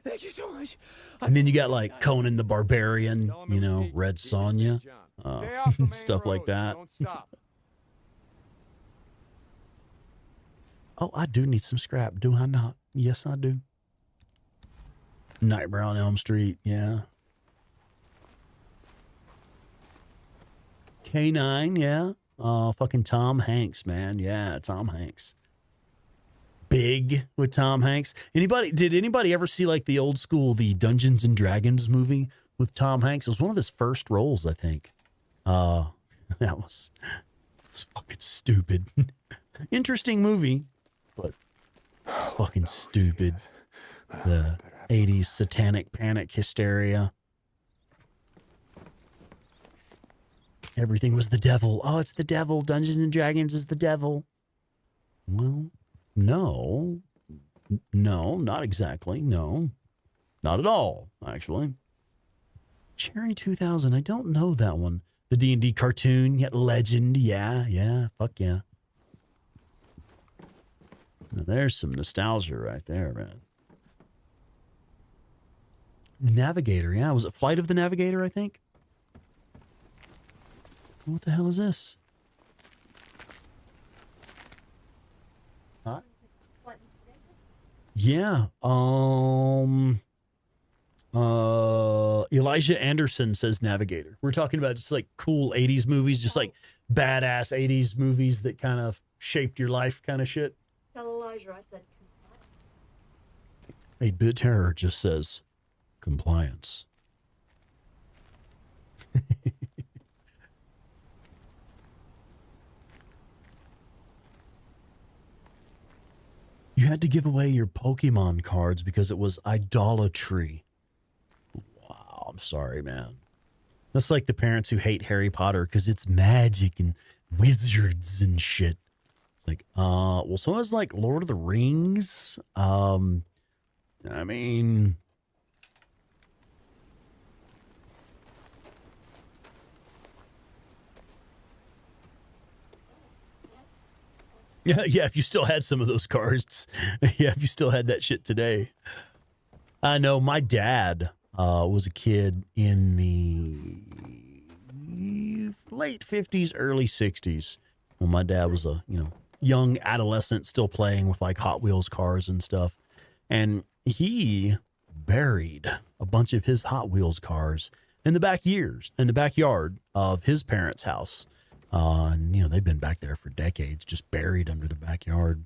Thank you so much. And then you got like Conan the Barbarian, you know, Red Sonja, stuff like that. Oh, I do need some scrap, do I not? Yes, I do. Nightmare on Elm Street, yeah. K9, yeah. Fucking Tom Hanks, man. Yeah, Tom Hanks. Big with Tom Hanks. Did anybody ever see like the old school, the Dungeons and Dragons movie with Tom Hanks? It was one of his first roles, I think. That was fucking stupid. Interesting movie, but fucking stupid. The 80s satanic panic hysteria. Everything was the devil. Oh, it's the devil. Dungeons and Dragons is the devil. Well, no, not exactly. No, not at all, actually. Cherry 2000. I don't know that one. The D&D cartoon, yet legend. Yeah, fuck yeah. Now, there's some nostalgia right there, man. Navigator, yeah. Was it Flight of the Navigator, I think? What the hell is this? Huh? Yeah. Elijah Anderson says Navigator. We're talking about just like cool 80s movies, just like badass 80s movies that kind of shaped your life kind of shit. Tell Elijah I said A Bit Terror just says compliance. You had to give away your Pokemon cards because it was idolatry. Wow, I'm sorry, man. That's like the parents who hate Harry Potter because it's magic and wizards and shit. It's like, well, so is like Lord of the Rings. I mean, yeah, if you still had some of those cards. Yeah, if you still had that shit today. I know my dad was a kid in the late 50s, early 60s. When my dad was a, young adolescent still playing with like Hot Wheels cars and stuff. And he buried a bunch of his Hot Wheels cars in the backyard of his parents' house. And they've been back there for decades, just buried under the backyard.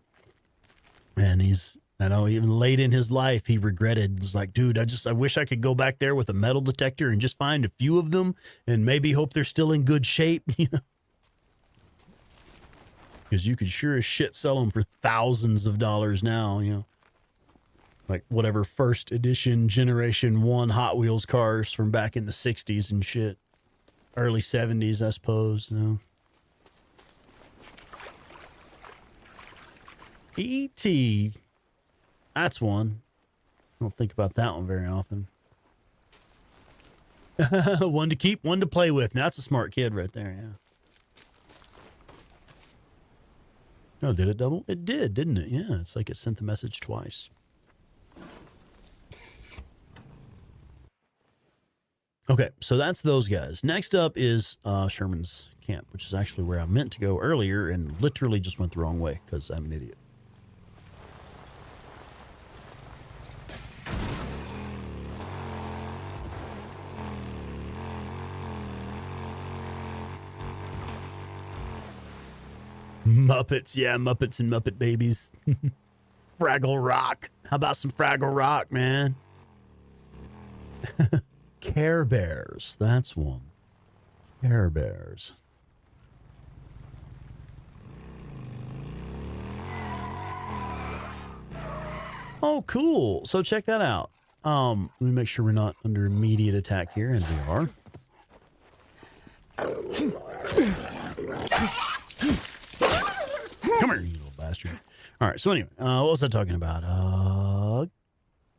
And even late in his life, he regretted. He's like, dude, I wish I could go back there with a metal detector and just find a few of them and maybe hope they're still in good shape, Because you could sure as shit sell them for thousands of dollars now, Like whatever first edition Generation 1 Hot Wheels cars from back in the 60s and shit. Early 70s, I suppose, E.T. That's one. I don't think about that one very often. One to keep, one to play with. Now, that's a smart kid right there, yeah. Oh, did it double? It did, didn't it? Yeah, it's like it sent the message twice. Okay, so that's those guys. Next up is Sherman's camp, which is actually where I meant to go earlier and literally just went the wrong way because I'm an idiot. Muppets, yeah, Muppets and Muppet Babies. Fraggle Rock. How about some Fraggle Rock, man? Care Bears, that's one. Care Bears. Oh, cool. So check that out. Let me make sure we're not under immediate attack here, and we are. Come here, you little bastard. All right, so anyway, what was I talking about?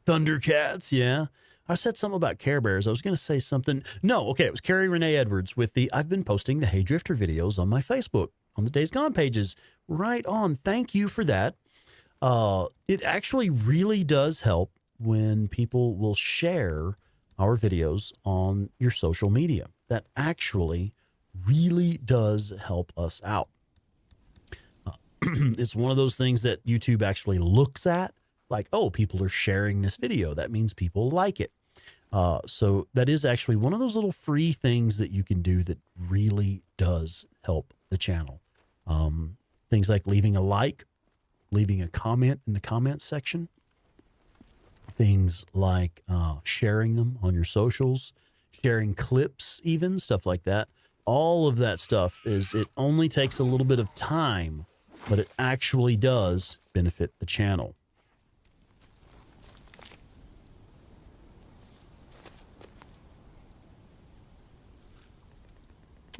Thundercats, yeah. I said something about Care Bears. I was going to say something. No, okay, it was Carrie Renee Edwards with the I've been posting the Hey Drifter videos on my Facebook, on the Days Gone pages. Right on. Thank you for that. It actually really does help when people will share our videos on your social media. That actually really does help us out. It's one of those things that YouTube actually looks at, like, oh, people are sharing this video. That means people like it. So that is actually one of those little free things that you can do that really does help the channel. Things like leaving a like, leaving a comment in the comments section. Things like sharing them on your socials, sharing clips even, stuff like that. All of that stuff it only takes a little bit of time, but it actually does benefit the channel.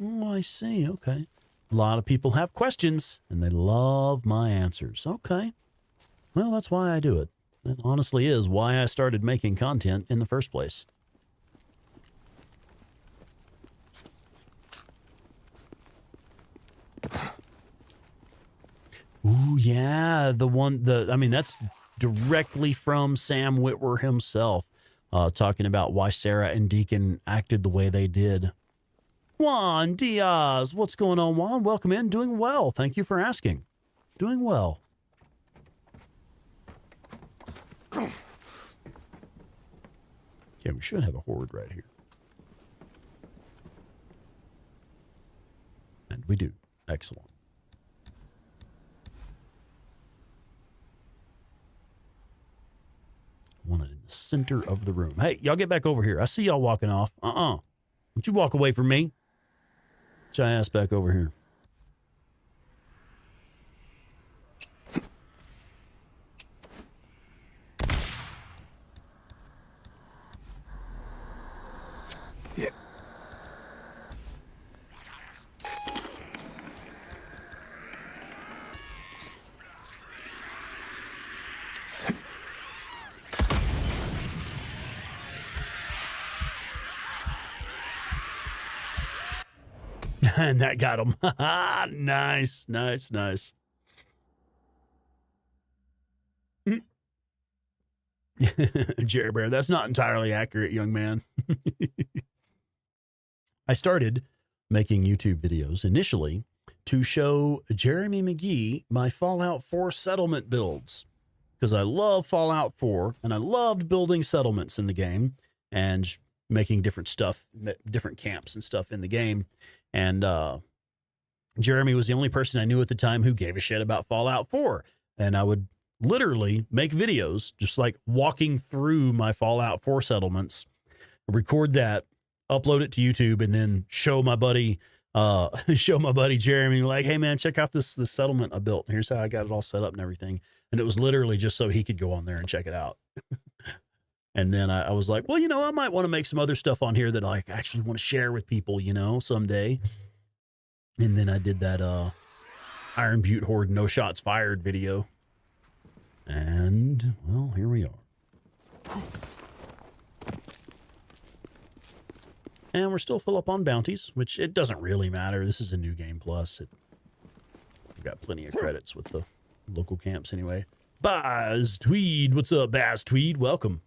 Oh, I see. Okay. A lot of people have questions, and they love my answers. Okay. Well, that's why I do it. That honestly is why I started making content in the first place. Ooh, yeah. I mean, that's directly from Sam Witwer himself, talking about why Sarah and Deacon acted the way they did. Juan Diaz, what's going on, Juan? Welcome in. Doing well. Thank you for asking. Doing well. Okay, we should have a horde right here. And we do. Excellent. Want it in the center of the room. Hey, y'all get back over here. I see y'all walking off. Don't you walk away from me. Get your ass back over here. Yeah. And that got him. Nice, nice, nice. Jerry Bear, that's not entirely accurate, young man. I started making YouTube videos initially to show Jeremy McGee my Fallout 4 settlement builds, because I love Fallout 4 and I loved building settlements in the game and making different stuff, different camps and stuff in the game. And Jeremy was the only person I knew at the time who gave a shit about Fallout 4. And I would literally make videos just like walking through my Fallout 4 settlements, record that, upload it to YouTube, and then show my buddy Jeremy, like, hey man, check out this settlement I built. Here's how I got it all set up and everything. And it was literally just so he could go on there and check it out. And then I was like, well, you know, I might want to make some other stuff on here that I actually want to share with people, you know, someday. And then I did that Iron Butte Horde No Shots Fired video. And, well, here we are. And we're still full up on bounties, which it doesn't really matter. This is a new game plus. We've got plenty of credits with the local camps anyway. Baz Tweed, what's up, Baz Tweed? Welcome.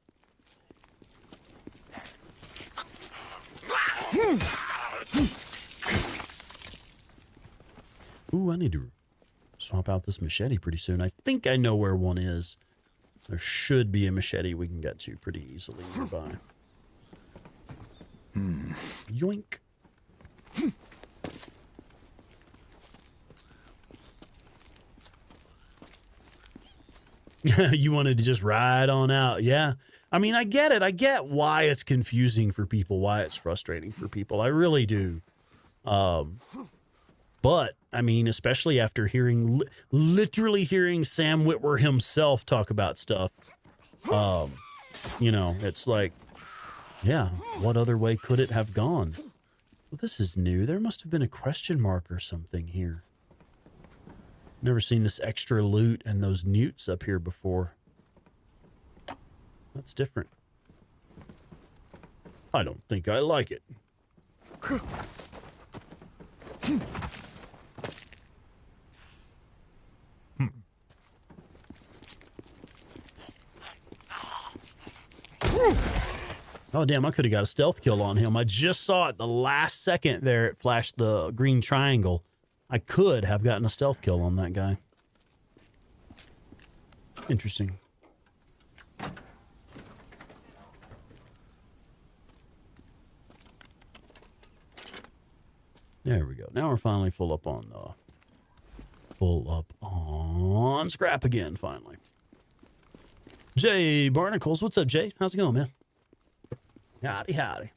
Ooh, I need to swap out this machete pretty soon. I think I know where one is. There should be a machete we can get to pretty easily nearby. Yoink. You wanted to just ride on out. Yeah. I mean, I get it. I get why it's confusing for people, why it's frustrating for people. I really do. But, I mean, especially after hearing, literally hearing Sam Witwer himself talk about stuff, you know, it's like, yeah, what other way could it have gone? Well, this is new. There must have been a question mark or something here. Never seen this extra loot and those newts up here before. That's different. I don't think I like it. Oh, damn, I could have got a stealth kill on him. I just saw it the last second there. It flashed the green triangle. I could have gotten a stealth kill on that guy. Interesting. There we go. Now we're finally full up on scrap again, finally. Jay Barnacles, what's up, Jay? How's it going, man? Howdy, howdy.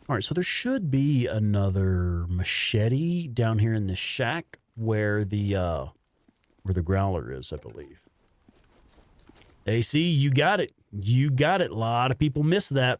All right, so there should be another machete down here in the shack where the growler is, I believe. AC, you got it. You got it. A lot of people miss that.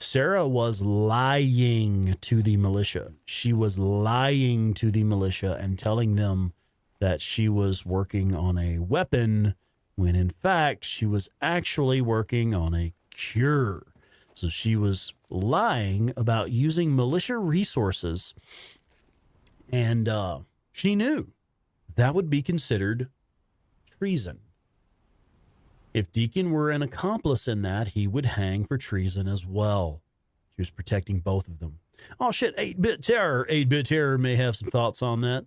Sarah was lying to the militia. She was lying to the militia and telling them that she was working on a weapon when in fact she was actually working on a cure. So she was lying about using militia resources, and she knew that would be considered treason. If Deacon were an accomplice in that, he would hang for treason as well. She was protecting both of them. Oh shit, 8-Bit Terror. 8-Bit Terror may have some thoughts on that.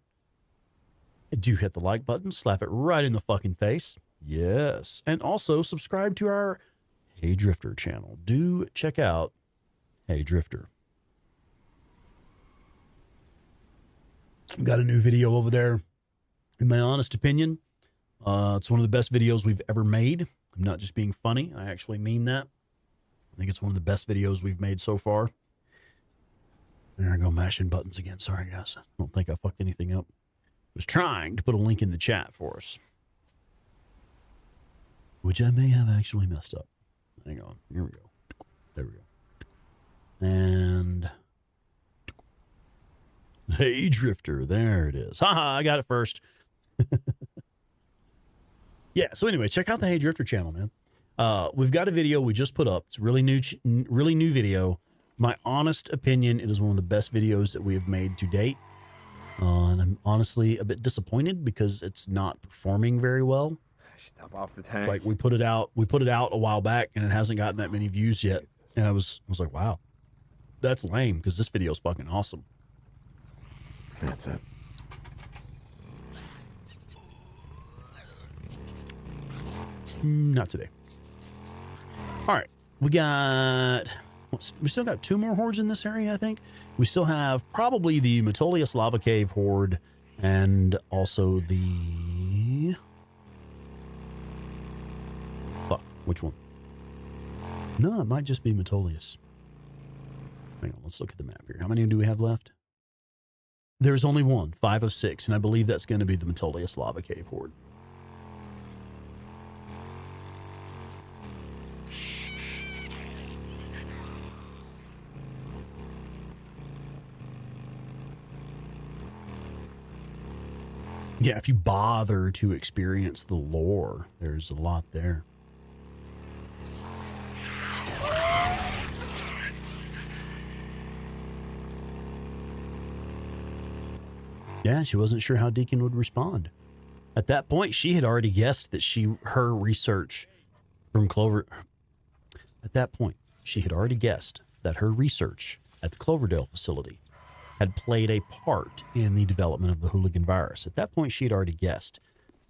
Do hit the like button, slap it right in the fucking face. Yes. And also subscribe to our Hey Drifter channel. Do check out Hey Drifter. Got a new video over there. In my honest opinion, it's one of the best videos we've ever made. I'm not just being funny. I actually mean that. I think it's one of the best videos we've made so far. There I go, mashing buttons again. Sorry, guys. I don't think I fucked anything up. I was trying to put a link in the chat for us, which I may have actually messed up. Hang on. Here we go. There we go. And Hey Drifter. There it is. Haha, I got it first. Yeah, so anyway, check out the Hey Drifter channel, man. We've got a video we just put up. It's a really new video. My honest opinion, it is one of the best videos that we have made to date. And I'm honestly a bit disappointed because it's not performing very well. Stop off the tank. Like we put it out a while back and it hasn't gotten that many views yet. And I was like, wow, that's lame because this video is fucking awesome. That's it. Not today. All right, we still got 2 more hordes in this area, I think. We still have probably the Metolius Lava Cave horde and also the... Fuck, which one? No, it might just be Metolius. Hang on, let's look at the map here. How many do we have left? There's only one, 5 of 6, and I believe that's going to be the Metolius Lava Cave horde. Yeah, if you bother to experience the lore, there's a lot there. Yeah, she wasn't sure how Deacon would respond. At that point, she had already guessed that her research from Clover... At that point, she had already guessed that her research at the Cloverdale facility had played a part in the development of the hooligan virus. At that point, she had already guessed.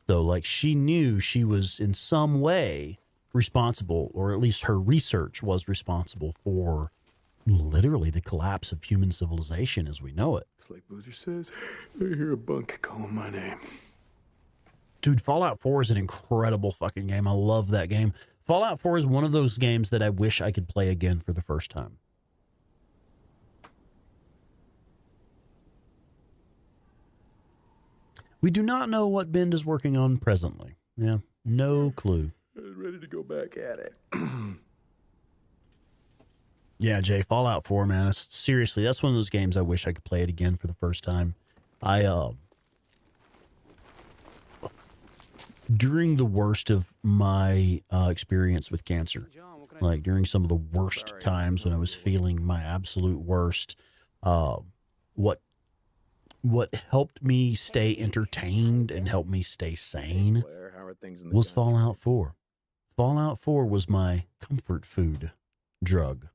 So, like, she knew she was in some way responsible, or at least her research was responsible for literally the collapse of human civilization as we know it. It's like Boozer says, I hear a bunk calling my name. Dude, Fallout 4 is an incredible fucking game. I love that game. Fallout 4 is one of those games that I wish I could play again for the first time. We do not know what Bend is working on presently. Yeah, no clue. I was ready to go back at it. Yeah, Jay, Fallout 4, man. Seriously, that's one of those games I wish I could play it again for the first time. During the worst of my experience with cancer, like during some of the worst times when I was feeling my absolute worst, what helped me stay entertained and helped me stay sane was Fallout 4. Fallout 4 was my comfort food drug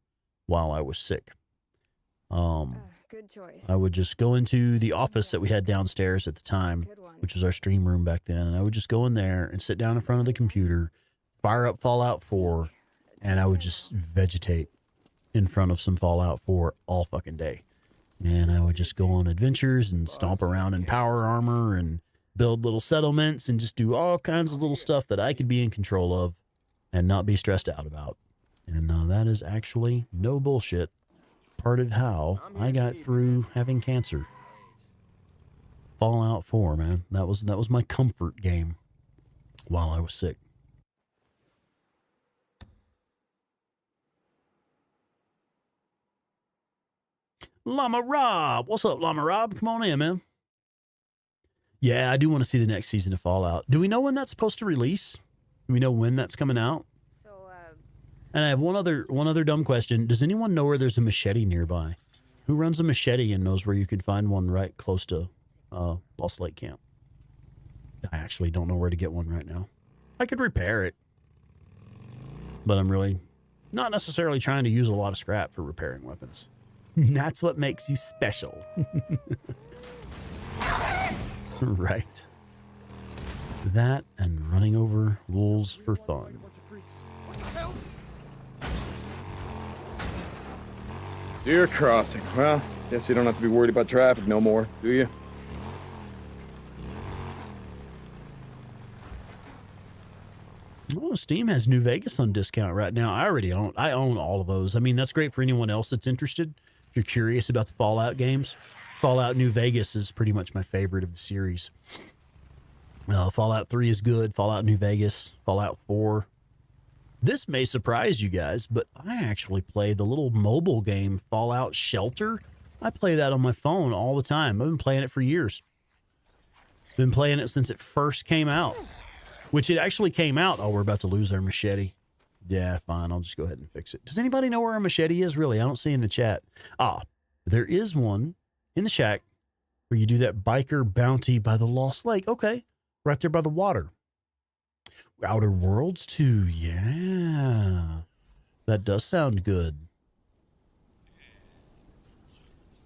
while I was sick. Good choice. I would just go into the office that we had downstairs at the time, which was our stream room back then, and I would just go in there and sit down in front of the computer, fire up Fallout 4, and I would just vegetate in front of some Fallout 4 all fucking day. And I would just go on adventures and stomp around in power armor and build little settlements and just do all kinds of little stuff that I could be in control of and not be stressed out about. And that is actually no bullshit part of how I got through having cancer. Fallout 4, man. That was my comfort game while I was sick. Llama Rob. What's up, Llama Rob? Come on in, man. Yeah, I do want to see the next season of Fallout. Do we know when that's supposed to release? Do we know when that's coming out? And I have one other dumb question. Does anyone know where there's a machete nearby? Who runs a machete and knows where you can find one right close to Lost Lake Camp? I actually don't know where to get one right now. I could repair it, but I'm really not necessarily trying to use a lot of scrap for repairing weapons. That's what makes you special. Right. That and running over wolves for fun. Deer crossing. Well, guess you don't have to be worried about traffic no more, do you? Oh, Steam has New Vegas on discount right now. I own all of those. I mean, that's great for anyone else that's interested. If you're curious about the Fallout games, Fallout New Vegas is pretty much my favorite of the series. Fallout 3 is good. Fallout New Vegas, Fallout 4. This may surprise you guys, but I actually play the little mobile game Fallout Shelter. I play that on my phone all the time. I've been playing it for years. Been playing it since it first came out, which it actually came out. Oh, we're about to lose our machete. Yeah, fine. I'll just go ahead and fix it. Does anybody know where our machete is? Really, I don't see in the chat. There is one in the shack where you do that biker bounty by the Lost Lake. Okay, right there by the water. Outer Worlds 2, yeah. That does sound good.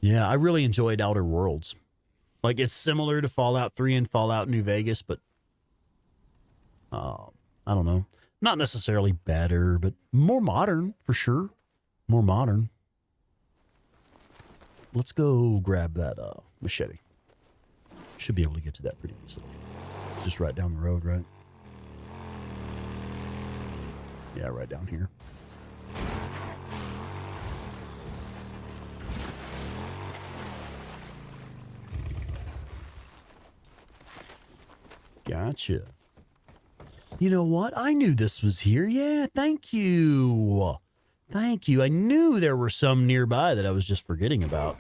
Yeah, I really enjoyed Outer Worlds. Like, it's similar to Fallout 3 and Fallout New Vegas, but I don't know. Not necessarily better, but more modern, for sure. More modern. Let's go grab that machete. Should be able to get to that pretty easily. Just right down the road, right? Yeah, right down here. Gotcha. You know what? I knew this was here. Yeah, thank you. Thank you. I knew there were some nearby that I was just forgetting about.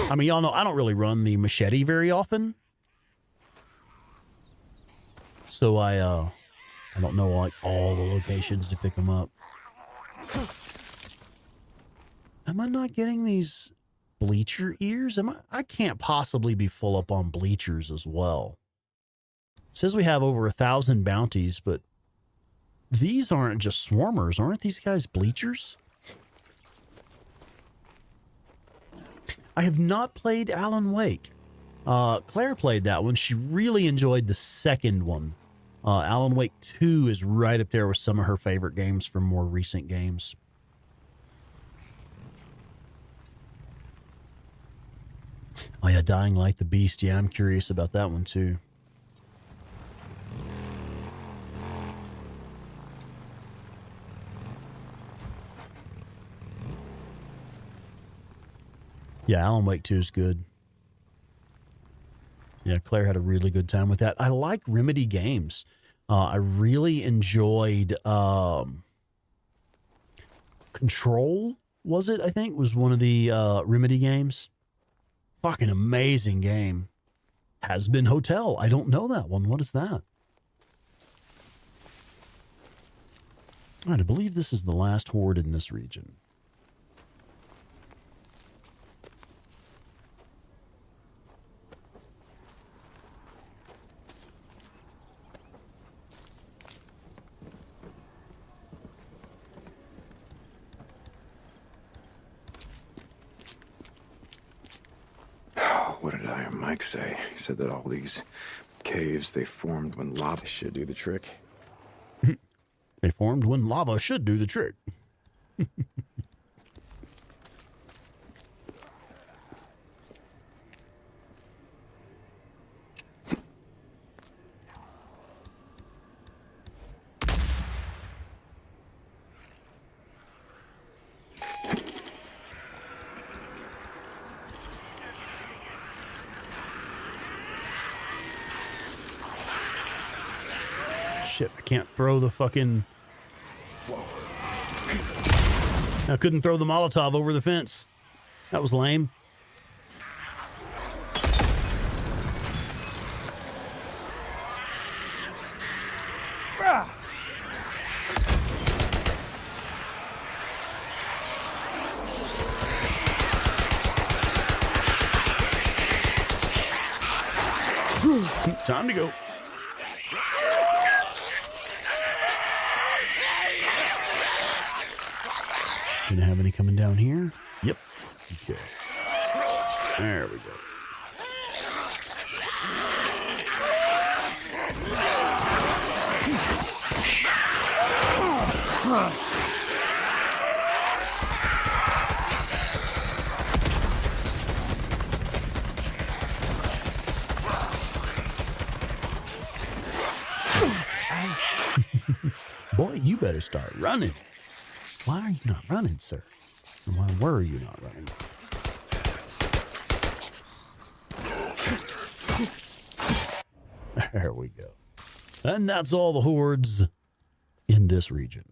I mean, y'all know I don't really run the machete very often. so I don't know like all the locations to pick them up. Am I not getting these bleacher ears? I can't possibly be full up on bleachers as well. It says we have over 1,000 bounties, but these aren't just swarmers. Aren't these guys bleachers? I have not played Alan Wake. Claire played that one. She really enjoyed the second one. Alan Wake 2 is right up there with some of her favorite games from more recent games. Oh yeah, Dying Light the Beast. Yeah, I'm curious about that one too. Yeah, Alan Wake 2 is good. Yeah, Claire had a really good time with that. I like Remedy games. I really enjoyed Control, was it? I think was one of the Remedy games. Fucking amazing game. Has Been Hotel. I don't know that one. What is that? All right, I believe this is the last horde in this region. What did Iron Mike say? He said that all these caves, they formed when lava should do the trick. They formed when lava should do the trick. Shit, I can't throw the fucking... I couldn't throw the Molotov over the fence. That was lame. Time to go. Gonna have any coming down here? Yep. Okay. There we go. Boy, you better start running. Why are you not running, sir? And why were you not running? There we go. And that's all the hordes in this region.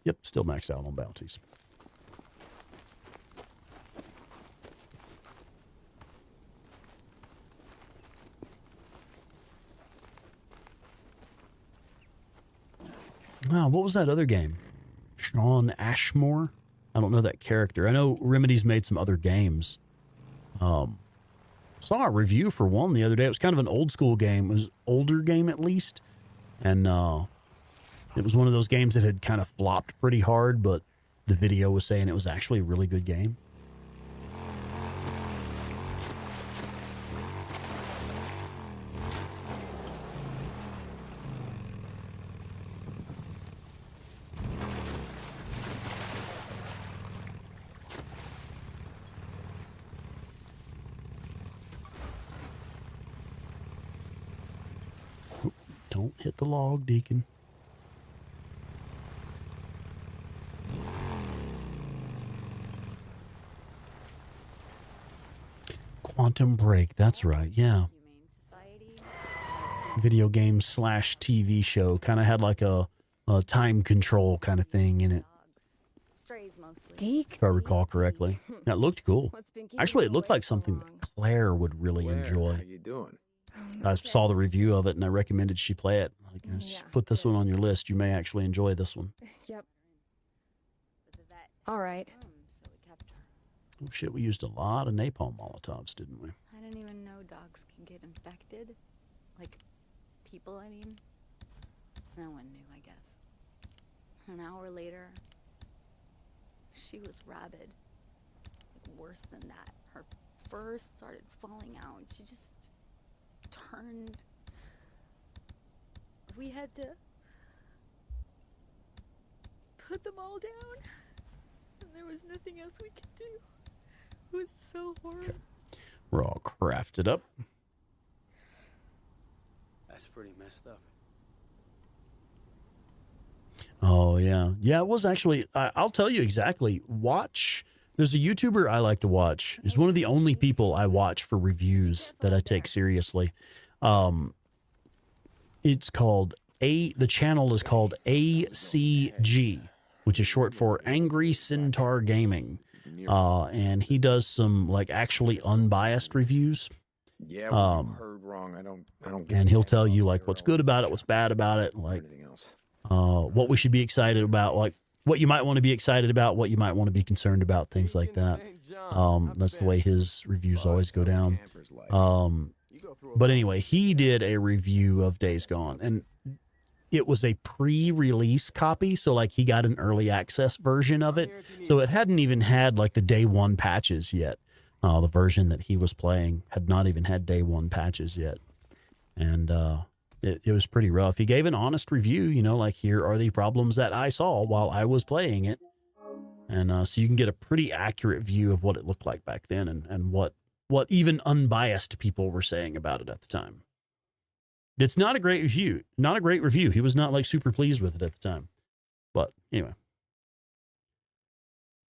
Yep, still maxed out on bounties. Wow, what was that other game? Sean Ashmore? I don't know that character. I know Remedy's made some other games. Saw a review for one the other day. It was kind of an old school game. It was an older game at least. And it was one of those games that had kind of flopped pretty hard, but the video was saying it was actually a really good game. Don't hit the log, Deacon. Quantum Break, that's right, yeah. Video game / TV show. Kind of had like a time control kind of thing in it. strays mostly. Deke. if I recall correctly. That looked cool. What's been keeping Actually, you it looked away like so something long? that Claire would really Blair, enjoy. How you doing? I saw the review of it and I recommended she play it. Like, Yeah, just put this one on your list. You may actually enjoy this one. Yep. All right. So we kept her. Oh shit, we used a lot of napalm Molotovs, didn't we? I didn't even know dogs can get infected. Like, people, I mean. No one knew, I guess. An hour later, she was rabid. Like, worse than that. Her fur started falling out. She just turned. We had to put them all down. And there was nothing else we could do. It was so horrible. We're all crafted up. That's pretty messed up. Oh yeah, yeah. It was actually. I'll tell you exactly. Watch. There's a YouTuber I like to watch. He's one of the only people I watch for reviews that I take seriously. It's called The channel is called ACG, which is short for Angry Centaur Gaming. And he does some like actually unbiased reviews. Yeah, well, you heard wrong. I don't get And it. he'll tell you like what's good about it, what's bad about it, like Anything else. what we should be excited about, like what you might want to be excited about, what you might want to be concerned about, things like that. That's the way his reviews always go down. But anyway, he did a review of Days Gone, and it was a pre-release copy. So like he got an early access version of it. So it hadn't even had like the day one patches yet. The version that he was playing had not even had day one patches yet. And it was pretty rough. He gave an honest review, you know, like here are the problems that I saw while I was playing it. And so you can get a pretty accurate view of what it looked like back then and what even unbiased people were saying about it at the time. It's not a great review. Not a great review. He was not like super pleased with it at the time. But anyway.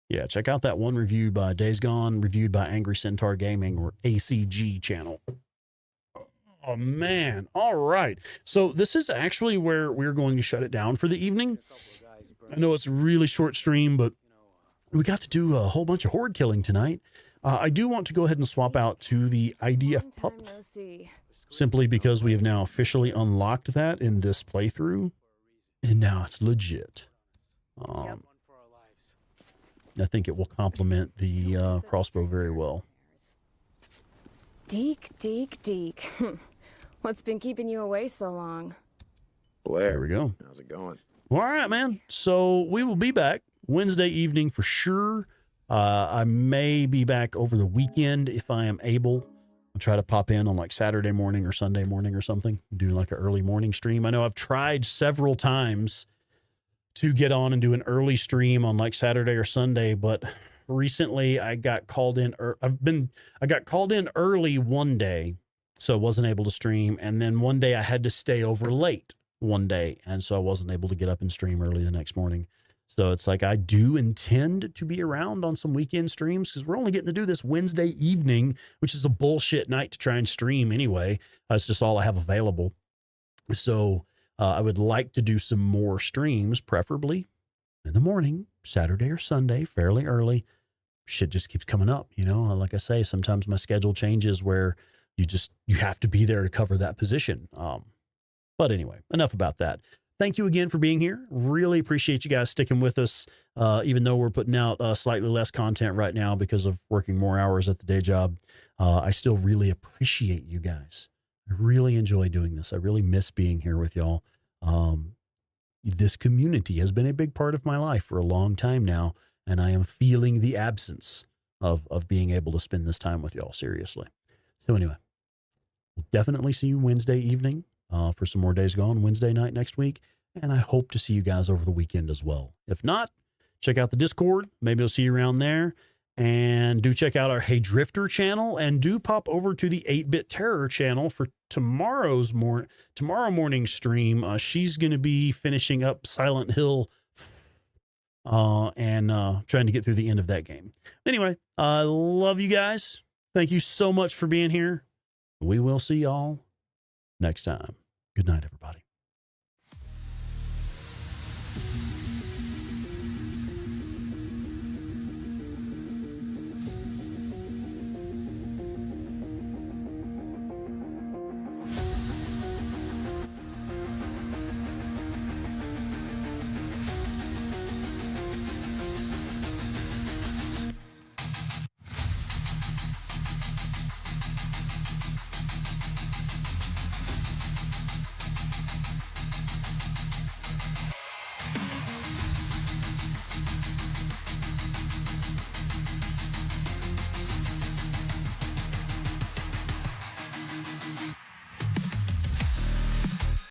Yeah, check out that one review by Days Gone, reviewed by Angry Centaur Gaming or ACG channel. Oh, man. All right. So this is actually where we're going to shut it down for the evening. I know it's a really short stream, but we got to do a whole bunch of horde killing tonight. I do want to go ahead and swap out to the IDF pup, simply because we have now officially unlocked that in this playthrough, and now it's legit. I think it will complement the crossbow very well. Deke. What's been keeping you away so long? Blair, There we go. how's it going? Well, all right, man. So we will be back Wednesday evening for sure. I may be back over the weekend if I am able. I'll try to pop in on like Saturday morning or Sunday morning or something, do like an early morning stream. I know I've tried several times to get on and do an early stream on like Saturday or Sunday, but recently I got called in. I got called in early one day, so I wasn't able to stream. And then one day I had to stay over late one day, and so I wasn't able to get up and stream early the next morning. So it's like I do intend to be around on some weekend streams because we're only getting to do this Wednesday evening, which is a bullshit night to try and stream anyway. That's just all I have available. So I would like to do some more streams, preferably in the morning, Saturday or Sunday, fairly early. Shit just keeps coming up, you know. Like I say, sometimes my schedule changes where you have to be there to cover that position. But anyway, enough about that. Thank you again for being here. Really appreciate you guys sticking with us, even though we're putting out slightly less content right now because of working more hours at the day job. I still really appreciate you guys. I really enjoy doing this. I really miss being here with y'all. This community has been a big part of my life for a long time now, and I am feeling the absence of being able to spend this time with y'all, seriously. So anyway, we'll definitely see you Wednesday evening. For some more Days Gone Wednesday night next week. And I hope to see you guys over the weekend as well. If not, check out the Discord. Maybe I'll see you around there. And do check out our Hey Drifter channel. And do pop over to the 8-Bit Terror channel for tomorrow morning stream. She's going to be finishing up Silent Hill and trying to get through the end of that game. Anyway, I love you guys. Thank you so much for being here. We will see y'all next time. Good night, everybody.